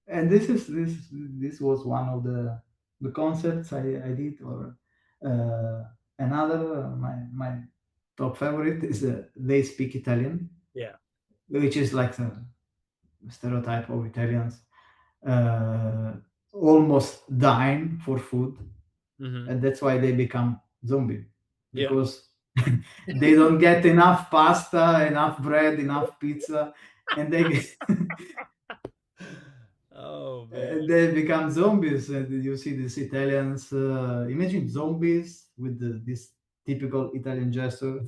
and this was one of the concepts I did. Or uh, another, my top favorite is They Speak Italian, Yeah. which is like the stereotype of Italians uh, almost dying for food, Mm-hmm. and that's why they become zombie, Yeah. because they don't get enough pasta, enough bread, enough pizza, and Oh man. they become zombies. And you see these Italians. Imagine zombies with this typical Italian gesture,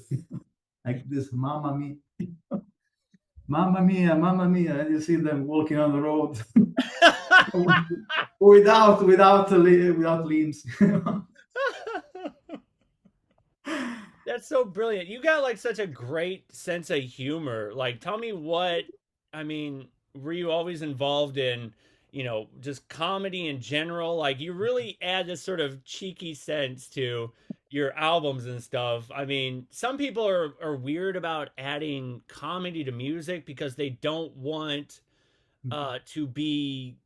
like this mamma mia, and you see them walking on the road without limbs. That's so brilliant. You got like such a great sense of humor. Like, tell me what, I mean, were you always involved in, just comedy in general? Like, you really add this sort of cheeky sense to your albums and stuff. I mean, some people are weird about adding comedy to music because they don't want to be,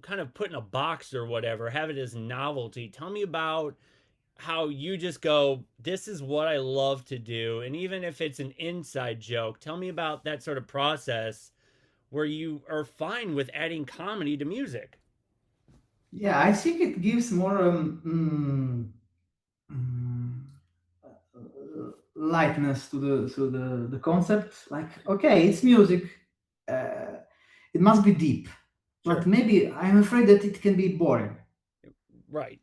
kind of put in a box or whatever, have it as novelty. Tell me about how you just go, this is what I love to do. And even if it's an inside joke, tell me about that sort of process where you are fine with adding comedy to music. Yeah, I think it gives more lightness to the concept. Like, okay, it's music. Uh, it must be deep, but Sure. maybe I'm afraid that it can be boring. Right.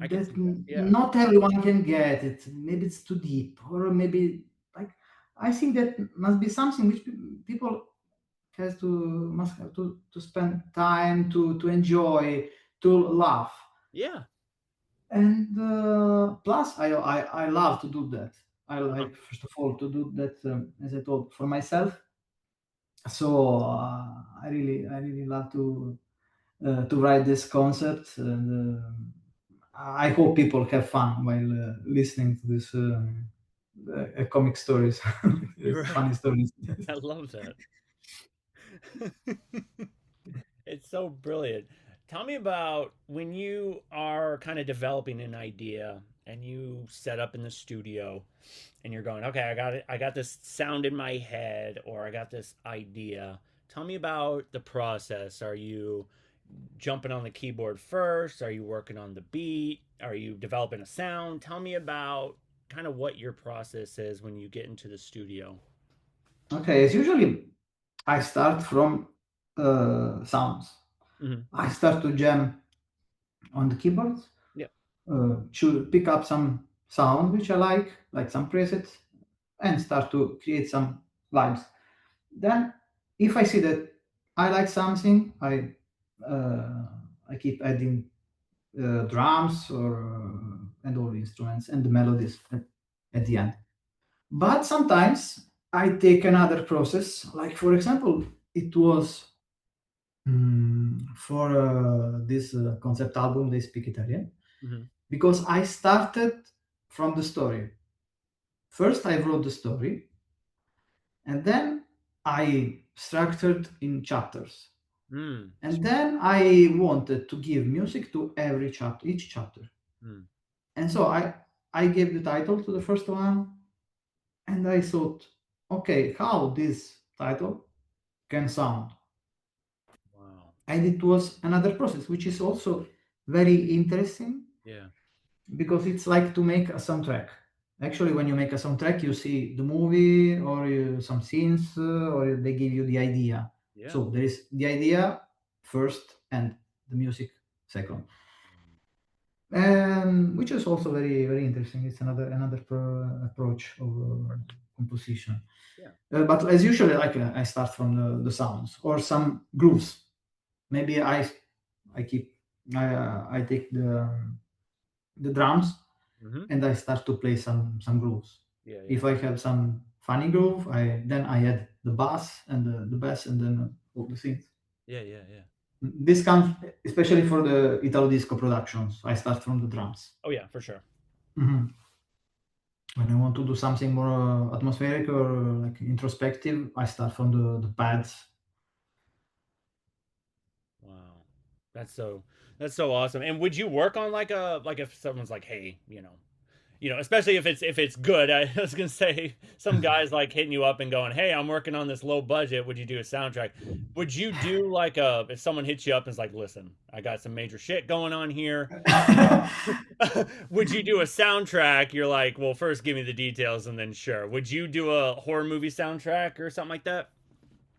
I can That see that. Yeah. not everyone can get it. Maybe it's too deep, or maybe, like, I think that must be something which people has to must have to spend time to enjoy, to laugh. Yeah. And plus I love to do that. I Uh-huh. like, first of all, to do that, as I told, for myself. So I really love to write this concept, and I hope people have fun while listening to this comic stories. You're It's right. funny stories. I love that. It's so brilliant. Tell me about when you are kind of developing an idea and you set up in the studio and you're going, okay, I got it. I got this sound in my head or I got this idea. Tell me about the process. Are you jumping on the keyboard first? Are you working on the beat? Are you developing a sound? Tell me about kind of what your process is when you get into the studio. Okay, as usually I start from sounds. Hmm. I start to jam on the keyboard, Yeah. to pick up some sound which I like some presets, and start to create some vibes. Then, if I see that I like something, uh, I keep adding drums, or and all the instruments and the melodies at the end. But sometimes I take another process. Like, for example, it was for this concept album, They Speak Italian, Hmm. because I started from the story. First, I wrote the story, and then I structured in chapters. Mm. And then I wanted to give music to every chapter, each chapter. Mm. And so I gave the title to the first one, and I thought, okay, how this title can sound. Wow. And it was another process, which is also very interesting. Yeah. because it's like to make a soundtrack. Actually, when you make a soundtrack, you see the movie or some scenes, or they give you the idea. Yeah. So there is the idea first and the music second, and which is also very interesting. It's another approach of composition. Yeah. But as usually, like I start from the sounds or some grooves. Maybe I keep I take the drums Mm-hmm. and I start to play some grooves. Yeah. Yeah. If I have some funny groove, I add the bass and the bass and then all the synths. Yeah. Yeah. Yeah. This comes especially for the Italo Disco productions. I start from the drums. Oh yeah, for sure. Mhm. When I want to do something more atmospheric or like introspective, I start from the pads. Wow. That's so that's so awesome. And would you work on like if someone's like, hey, especially if it's good. I was gonna say some guys like hitting you up and going, "Hey, I'm working on this low budget. Would you do a soundtrack?" Would you do like a if someone hits you up and is like, "Listen, I got some major shit going on here." Would you do a soundtrack? You're like, "Well, first give me the details and then sure." Would you do a horror movie soundtrack or something like that?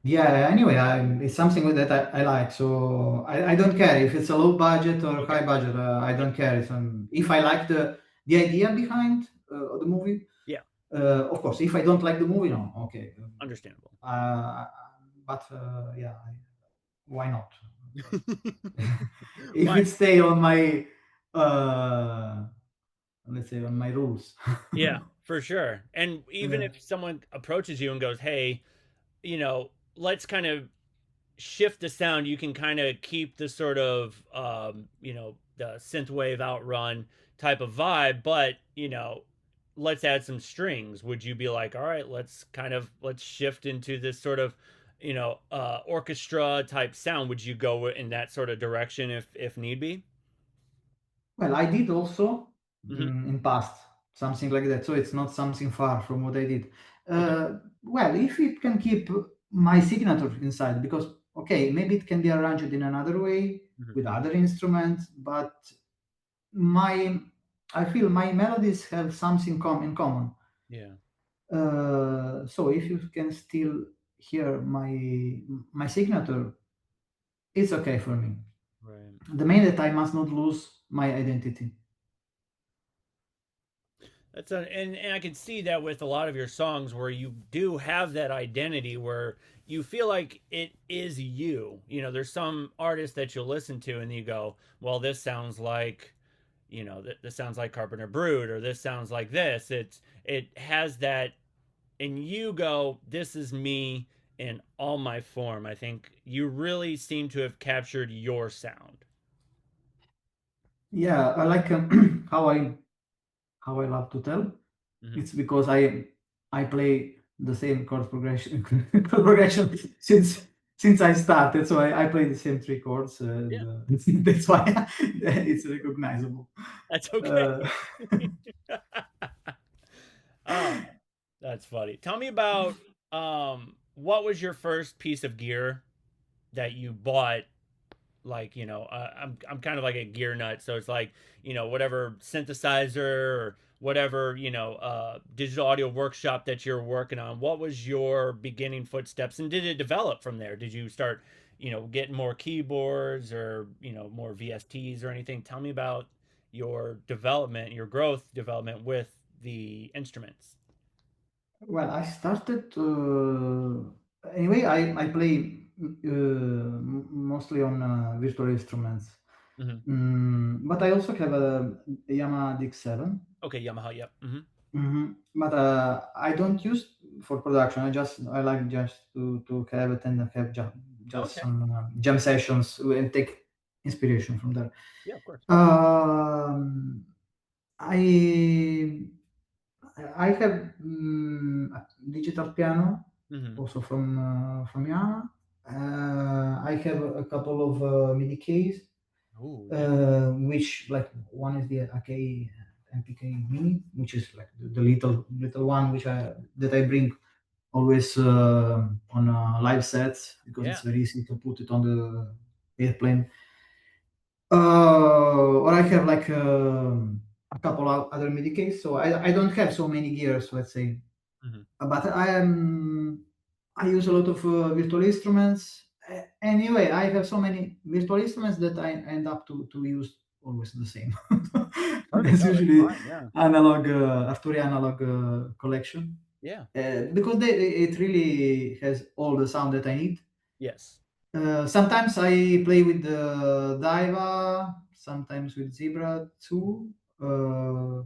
Yeah, anyway, it's something that I like. So I don't care if it's a low budget or Okay. high budget. I don't care. If I like the idea behind the movie, Yeah, of course. If I don't like the movie, no, okay. understandable. Uh, but yeah, why not? If Why? it stay on my uh, let's say on my rules. Yeah, for sure. And even Yeah. if someone approaches you and goes, "Hey, let's kind of shift the sound, you can kind of keep the sort of the synthwave outrun type of vibe, but let's add some strings." Would you be like, all right, let's shift into this sort of orchestra type sound? Would you go in that sort of direction if need be? Well, I did also Hmm. in past something like that, so it's not something far from what I did. Okay. Well, if it can keep my signature inside, because okay, maybe it can be arranged in another way Hmm. with other instruments, but my I feel my melodies have something in common. Yeah. So if you can still hear my signature, it's okay for me. Right. The main that I must not lose my identity. And I can see that with a lot of your songs where you do have that identity where you feel like it is you. There's some artists that you'll listen to and you go, well, this sounds like, this sounds like Carpenter Brut, or this sounds like this. It has that, and you go, this is me in all my form. I think you really seem to have captured your sound. Yeah, I like how I love to tell. Hmm. It's because I play the same chord progression chord progression since I started. So I play the same three chords. Yeah, That's why it's recognizable. that's okay. Uh, Oh, that's funny. Tell me about what was your first piece of gear that you bought? Like, I'm kind of like a gear nut, so it's like, whatever synthesizer or whatever, digital audio workshop that you're working on. What was your beginning footsteps, and did it develop from there? Did you start, getting more keyboards or, more VSTs or anything? Tell me about your development, your growth development with the instruments. well, I started anyway. I play mostly on virtual instruments, Hmm. but I also have a Yamaha DX7. Okay, Yamaha, yep. Hmm. But I don't use for production. I like just to have it and have just Okay. some jam sessions and take inspiration from there. Yeah, of course. Um, I I have a digital piano Hmm. also from Yamaha. I have a couple of MIDI keys, Oh, yeah. which like one is the AK MPK Mini, which is like the little one which I bring always on live sets because Yeah. it's very easy to put it on the airplane. Or I have like a couple of other MIDI keys. So I don't have so many gears, let's say. Hmm. But I use a lot of virtual instruments. Anyway, I have so many virtual instruments that I end up to use always the same. Perfect. It's No, that's usually fine. Yeah. analog Arturia analog collection Yeah. because it really has all the sound that I need. Yes. Sometimes I play with the Daiwa, sometimes with Zebra 2, uh,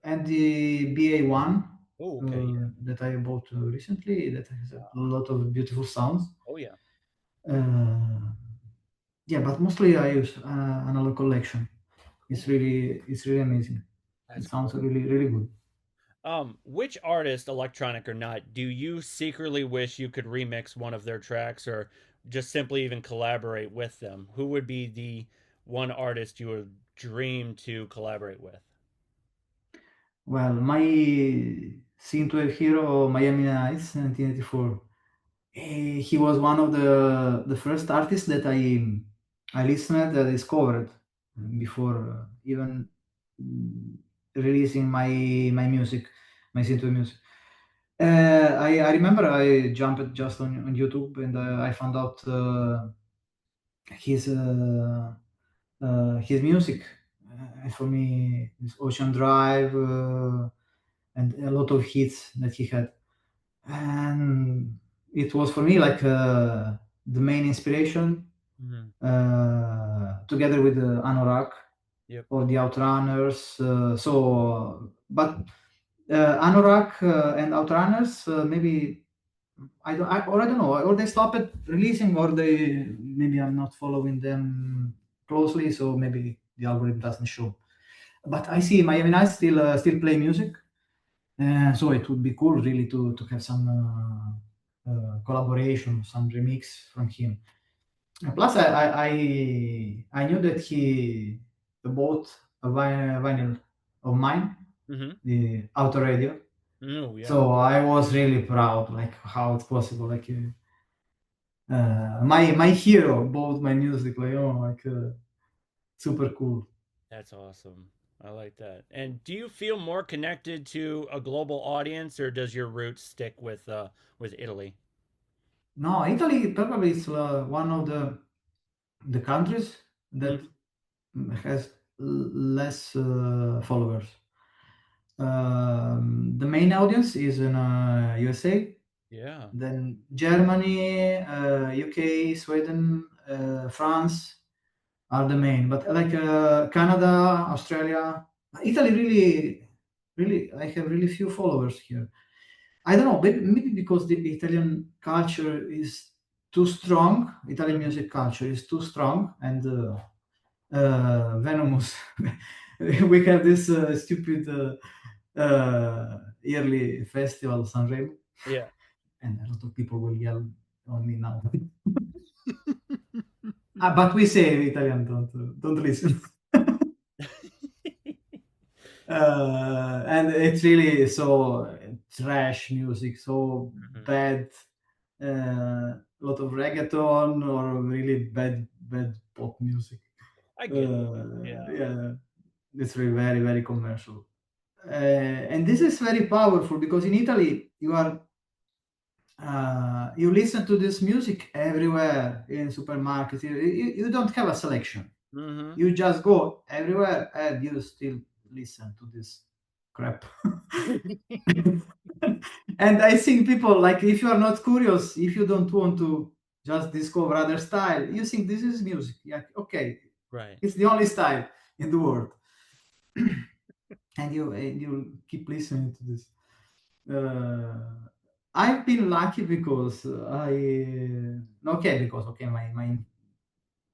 and the BA1 Oh, okay. Yeah. that I bought recently that has a lot of beautiful sounds. Oh, yeah. Uh, yeah, but mostly I use analog collection. Cool. It's really amazing. It That's sounds great. really really good. Which artist, electronic or not, do you secretly wish you could remix one of their tracks or just simply even collaborate with them? Who would be the one artist you would dream to collaborate with? Well, my synthwave hero, Miami Nights, 1984. He was one of the first artists that I listened and discovered before even mm, releasing my music, my synthwave music. I remember I jumped just on YouTube and I found out his his music. And for me, this Ocean Drive and a lot of hits that he had, and it was for me like the main inspiration, Hmm. together with Anorak Yep. or the Outrunners. But Anorak and Outrunners maybe I don't know, or they stopped releasing, or they maybe I'm not following them closely, so maybe the algorithm doesn't show. But I see Miami Nights still play music, so it would be cool really to have some collaboration, some remix from him. Plus, I knew that he bought a vinyl of mine, Hmm. the Auto Radio. Oh, yeah. So I was really proud, like how it's possible. Like my hero bought my music, like like super cool. That's awesome. I like that. And do you feel more connected to a global audience, or does your roots stick with Italy? No, Italy probably is one of the countries that Hmm. has less followers. The main audience is in USA, Yeah. then Germany, UK, Sweden, France are the main. But like Canada, Australia, Italy really, I have really few followers here. I don't know, maybe because the Italian culture is too strong. Italian Hmm. music culture is too strong and venomous. We have this stupid yearly festival, Sanremo, Yeah. and a lot of people will yell on me now. But we say Italian, don't listen. And it's really so trash music, so Hmm. bad. A lot of reggaeton or really bad pop music. I get that. Yeah. Yeah, it's really very commercial. And this is very powerful because in Italy you listen to this music everywhere in supermarkets. You don't have a selection. Hmm. You just go everywhere and you still listen to this crap. And I think people, like, if you are not curious, if you don't want to just discover other style, you think this is music. Yeah, okay, Right. it's the only style in the world, and you keep listening to this. Uh, I've been lucky because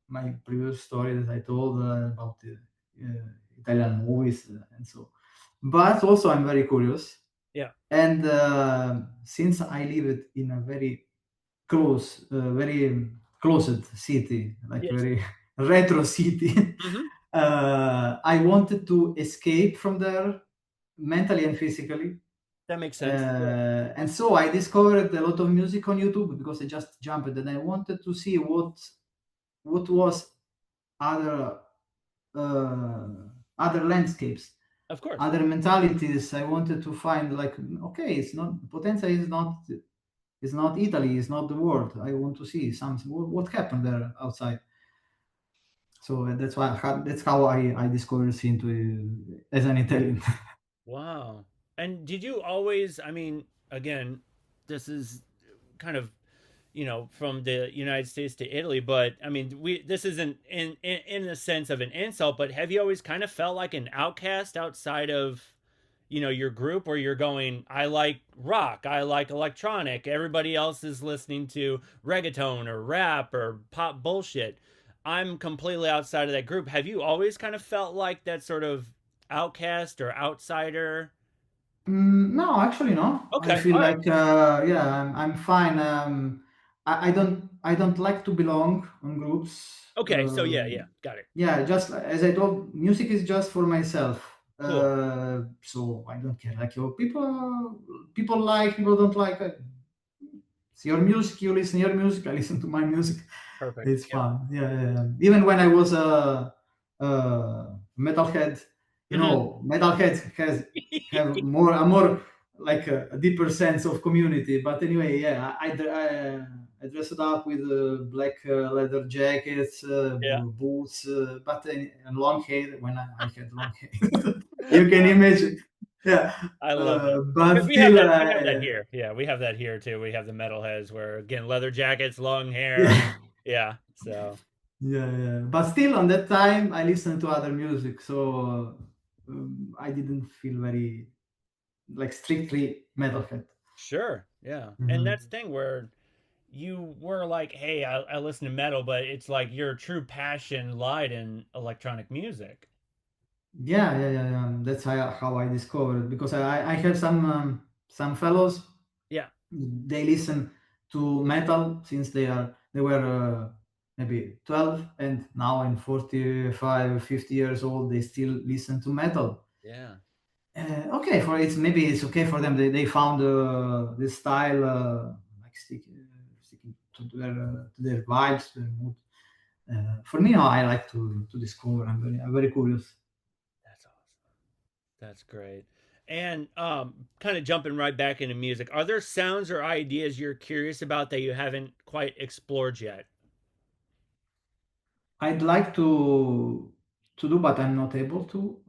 my previous story that I told about the Italian movies and so, but also I'm very curious, Yeah. and since I live in a very closed city, like Yes. very retro city. Hmm. I wanted to escape from there mentally and physically. That makes sense. Yeah. And so I discovered a lot of music on YouTube because I just jumped and I wanted to see what was other uh, other landscapes, Of course. other mentalities. I wanted to find like, okay, it's not Potenza is not Italy, it's not the world. I want to see something. What happened there outside? So that's how I discovered Synthwave as an Italian. Wow. And did you always, I mean, again, this is kind of, from the United States to Italy, but I mean, this isn't in the sense of an insult, but have you always kind of felt like an outcast outside of, your group, where you're going, I like rock, I like electronic, everybody else is listening to reggaeton or rap or pop bullshit. I'm completely outside of that group. Have you always kind of felt like that sort of outcast or outsider? No, actually, no. I Okay, feel all right. like yeah, I'm fine. I don't like to belong on groups. Okay, so yeah, yeah, got it. Yeah, just as I told, music is just for myself. Cool. So I don't care. Like, people like, people don't like. It's your music. You listen your music. I listen to my music. Perfect. It's Yep. fun. Yeah, yeah, yeah. Even when I was a metalhead, Hmm. metalheads have more like a deeper sense of community. But anyway, yeah, I dressed up with black leather jackets, Yeah, boots, but and long hair when I had long hair. You can imagine. Yeah, I love it. but Because we have still, that. We have that here. Yeah, we have that here too. We have the metalheads where again, leather jackets, long hair. yeah. Yeah. So Yeah, yeah. But still, on that time, I listened to other music, so I didn't feel very like strictly metalhead. sure. Yeah. And Mhm. that's the thing where you were like, hey, I listen to metal, but it's like your true passion lied in electronic music. Yeah, yeah, yeah, yeah. That's how I discovered, because I have some fellows. Yeah. They listen to metal since they were maybe 12, and now in 45, 50 years old, they still listen to metal. Yeah. Okay, for it's maybe it's okay for them. They found this style like sticking to their vibes, to their mood. For me, no, I like to discover. I'm very curious. That's awesome. That's great. And kind of jumping right back into music, are there sounds or ideas you're curious about that you haven't quite explored yet? I'd like to do, but I'm not able to.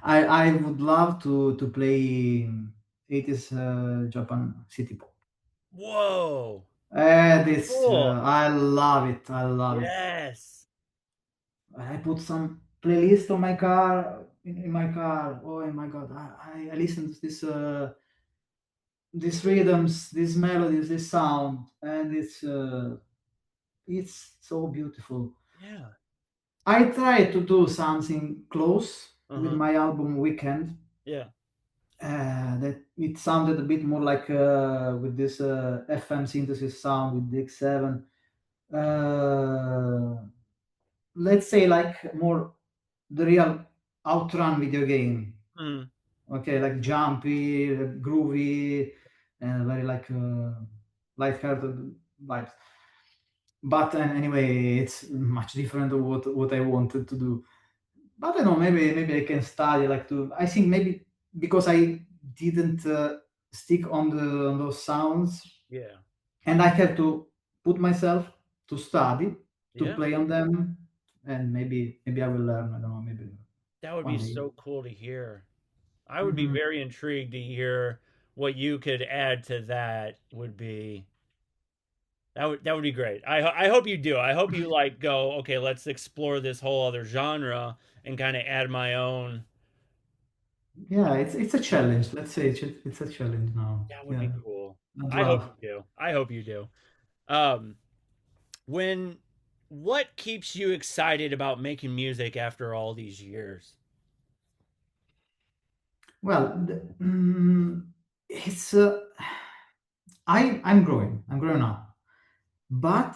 I would love to play 80s Japan city pop. Whoa. This Cool. I love it. I love it. Yes. I put some playlist on my car in my car. Oh my god! I listen to these rhythms, these melodies, this sound, and it's so beautiful. Yeah. I tried to do something close with Uh-huh. my album Weekend. Yeah. That it sounded a bit more like with this FM synthesis sound with the X7. Uh, let's say like more the real outrun video game. Mm. Okay, like jumpy, groovy, and very like light-hearted vibes. But anyway, it's much different of what I wanted to do. But I don't know, maybe I can study like to. I think maybe because I didn't stick on those sounds, Yeah. and I have to put myself to study to Yeah. play on them, and maybe I will learn. I don't know, maybe That would be one day. so cool to hear. I would be Mhm. very intrigued to hear what you could add to that would be that would be great. I hope you do. I hope you like go, okay, let's explore this whole other genre and kind of add my own. Yeah, it's a challenge. Let's say it's a challenge now. That would be Yeah, cool. I'd I hope love. you do. I hope you do. Um when what keeps you excited about making music after all these years? Well, it's I'm growing. I'm growing up, but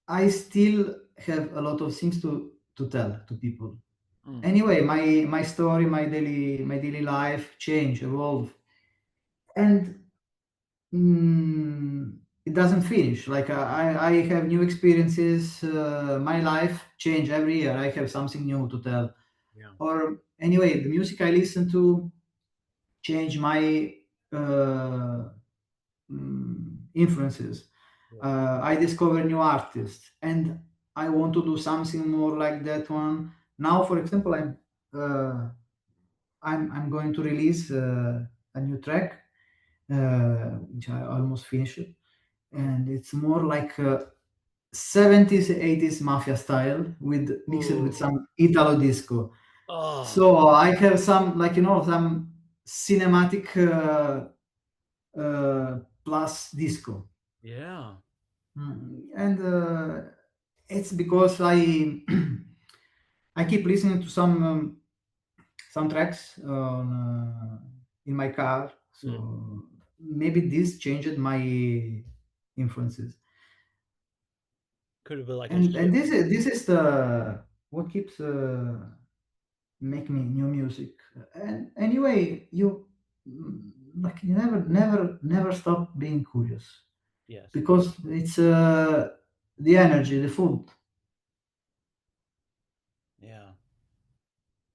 I still have a lot of things to tell to people. Mm. Anyway, my story, my daily life change, evolve, and it doesn't finish. Like I have new experiences. My life change every year. I have something new to tell. Yeah. or anyway, the music I listen to change my uh, influences. Yeah. I discover new artists, and I want to do something more like that one. Now, for example, uh, I'm going to release a new track, which I almost finished, and it's more like 70s 80s mafia style with mixed with Ooh. some Italo disco. Oh. So I have some, like, some cinematic plus disco. Yeah. And it's because I I keep listening to some tracks on in my car, Mm. so maybe this changed my influences. Could have been like a And shift. this is the what keeps make me new music. And anyway, like, you never stop being curious, Yes. because it's the energy, the food. Yeah.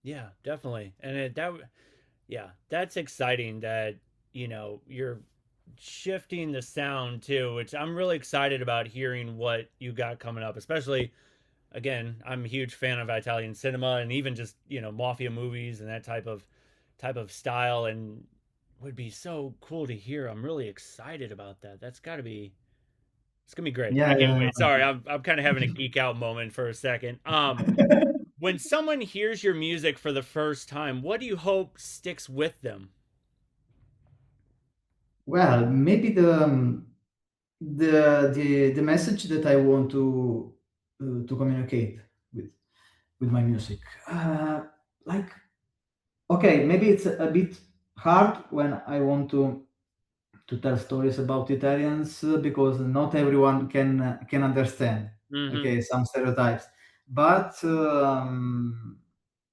Yeah, definitely. And yeah, that's exciting that, you're shifting the sound too, which I'm really excited about hearing what you got coming up, especially again, I'm a huge fan of Italian cinema and even just, mafia movies and that type of style, and would be so cool to hear. I'm really excited about that. It's gonna be great. I Yeah, can't yeah. wait. Sorry, I'm kind of having a geek out moment for a second. When someone hears your music for the first time, what do you hope sticks with them? Well, maybe the message that I want to communicate with with my music. Like, okay, maybe it's a bit hard when I want to tell stories about Italians, because not everyone can understand. Mm-hmm. Okay, some stereotypes, but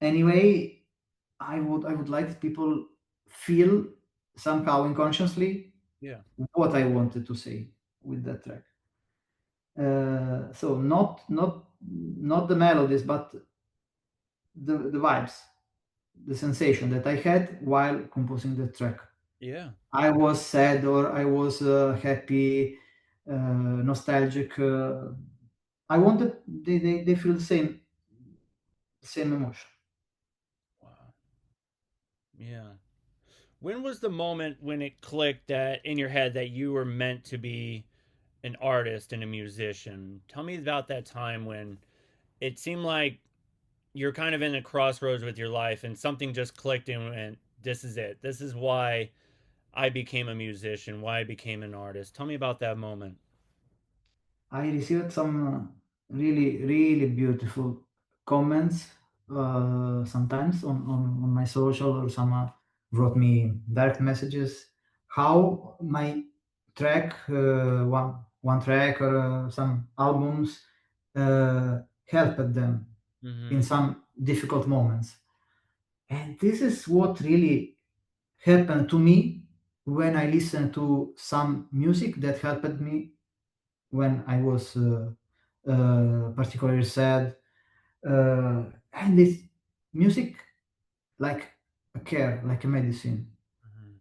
anyway, I would like people feel somehow unconsciously Yeah. what I wanted to say with that track. So not the melodies, but the vibes, the sensation that I had while composing the track. Yeah. I was sad, or I was happy, nostalgic. I wanted they feel the same emotion. Wow. Yeah. When was the moment when it clicked that in your head that you were meant to be an artist and a musician? Tell me about that time when it seemed like you're kind of in a crossroads with your life and something just clicked and went, this is it. This is why I became a musician, why I became an artist. Tell me about that moment. I received some really, really beautiful comments sometimes on my social, or someone wrote me direct messages. How my track, one track, or some albums helped them in Mm-hmm. some difficult moments. And this is what really happened to me when I listen to some music that helped me when I was particularly sad. And this music, like a care, like a medicine. Mm-hmm.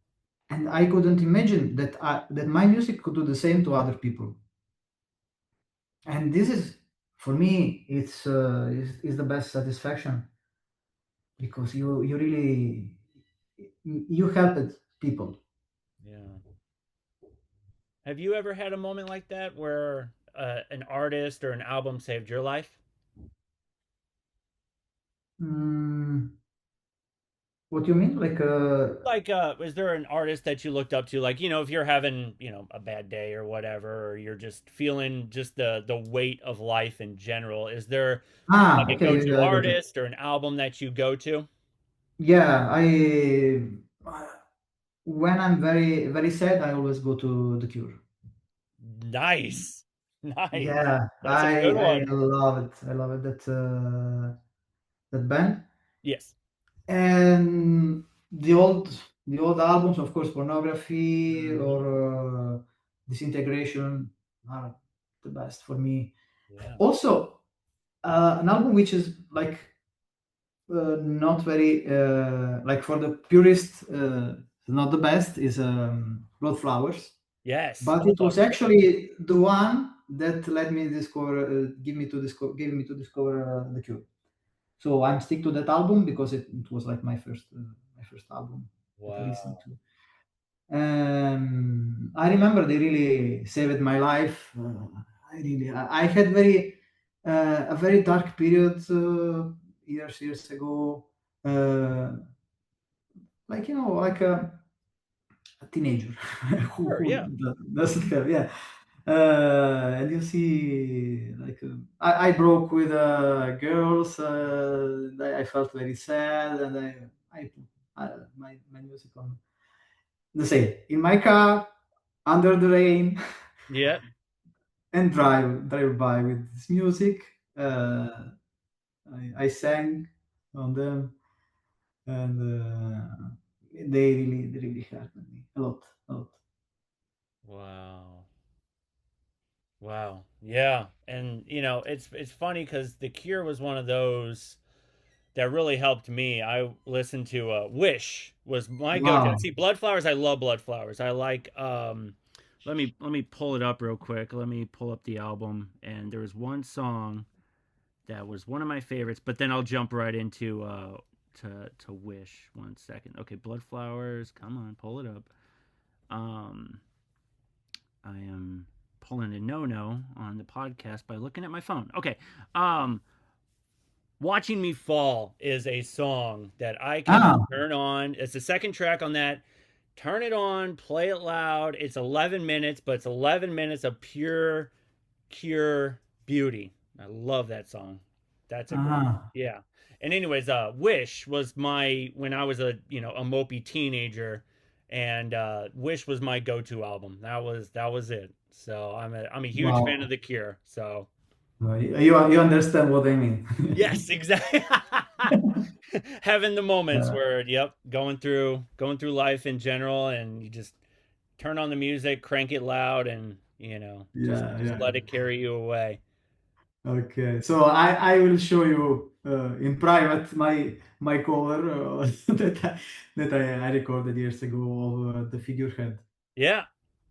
And I couldn't imagine that my music could do the same to other people. And this is, for me, is the best satisfaction, because you really you helped people. Yeah. Have you ever had a moment like that where an artist or an album saved your life? Mm, what do you mean? Like, Like, is there an artist that you looked up to? Like, if you're having, a bad day or whatever, or you're just feeling just the weight of life in general, is there like a okay, go-to I got it. artist or an album that you go to? Yeah, when I'm very very sad, I always go to The Cure. Nice. Nice. Yeah, That's a I good I one. love it. I love it, that band. Yes. And the old albums, of course, Pornography or Mhm. Disintegration, are the best for me. Yeah. Also, an album which is like not very like for the purist, not the best is Blood Flowers, Yes, but it was Bloodflowers. actually the one that let me discover, gave me to discover the Cure. So I'm stick to that album because it was like my first album that I listened Wow. to. I remember they really saved my life. I had a very dark period years ago, uh, like like a teenager Sure, who yeah. doesn't have, yeah. And you see, like I broke with girls. I felt very sad, and I my music on the same in my car under the rain Yeah. and drive by with this music. Uh, I sang on them, and they really hurt me a lot, a lot. Wow. Wow. Yeah. And it's funny because The Cure was one of those that really helped me. I listened to Wish was my go-to. Wow. See, Bloodflowers, I love Bloodflowers. I like let me pull it up real quick. Let me pull up the album, and there was one song that was one of my favorites, but then I'll jump right into to Wish. One second. Okay, Bloodflowers, come on, pull it up. Um I am pulling a no on the podcast by looking at my phone. Okay. Um Watching Me Fall is a song that I can Ah, turn on. It's the second track on that. Turn it on, play it loud. It's 11 minutes, but it's 11 minutes of pure beauty. I love that song. That's a great. ah, Yeah. And anyways, Wish was my when I was a mopey teenager, and Wish was my go-to album. That was it. So I'm a huge fan of wow. The Cure. So You understand what I mean. yes, exactly. Having the moments uh, where, yep, going through life in general, and you just turn on the music, crank it loud, and just yeah, just yeah. let it carry you away. Okay, so I will show you in private my cover that I recorded years ago of the figurehead Yeah,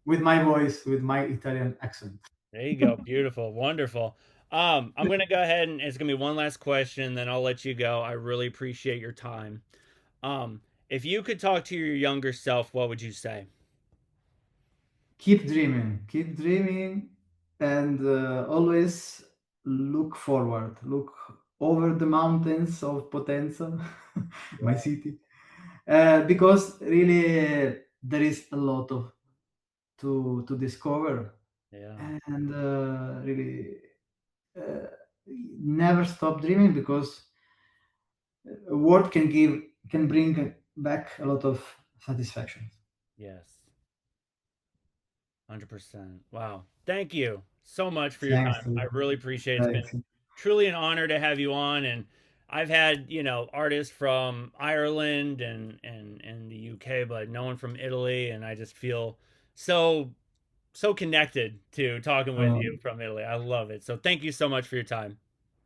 with my voice, with my Italian accent. there you go. Beautiful, wonderful. I'm gonna go ahead and it's gonna be one last question, then I'll let you go. I really appreciate your time. If you could talk to your younger self, what would you say? Keep dreaming, and always look forward. Look over the mountains of Potenza, my Yeah, city, because really there is a lot of to discover, yeah, and really uh, never stop dreaming because work can bring back a lot of satisfaction. yes. 100%. Wow. Thank you so much for your Thanks time. to I really appreciate it. It's been thanks. truly an honor to have you on. And I've had, artists from Ireland and the UK, but no one from Italy. And I just feel so, so connected to talking with you Um, from Italy. I love it. So thank you so much for your time.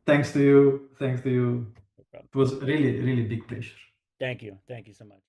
Thanks to you. Thanks to you. No problem. It was really, really big pleasure. Thank you. Thank you so much.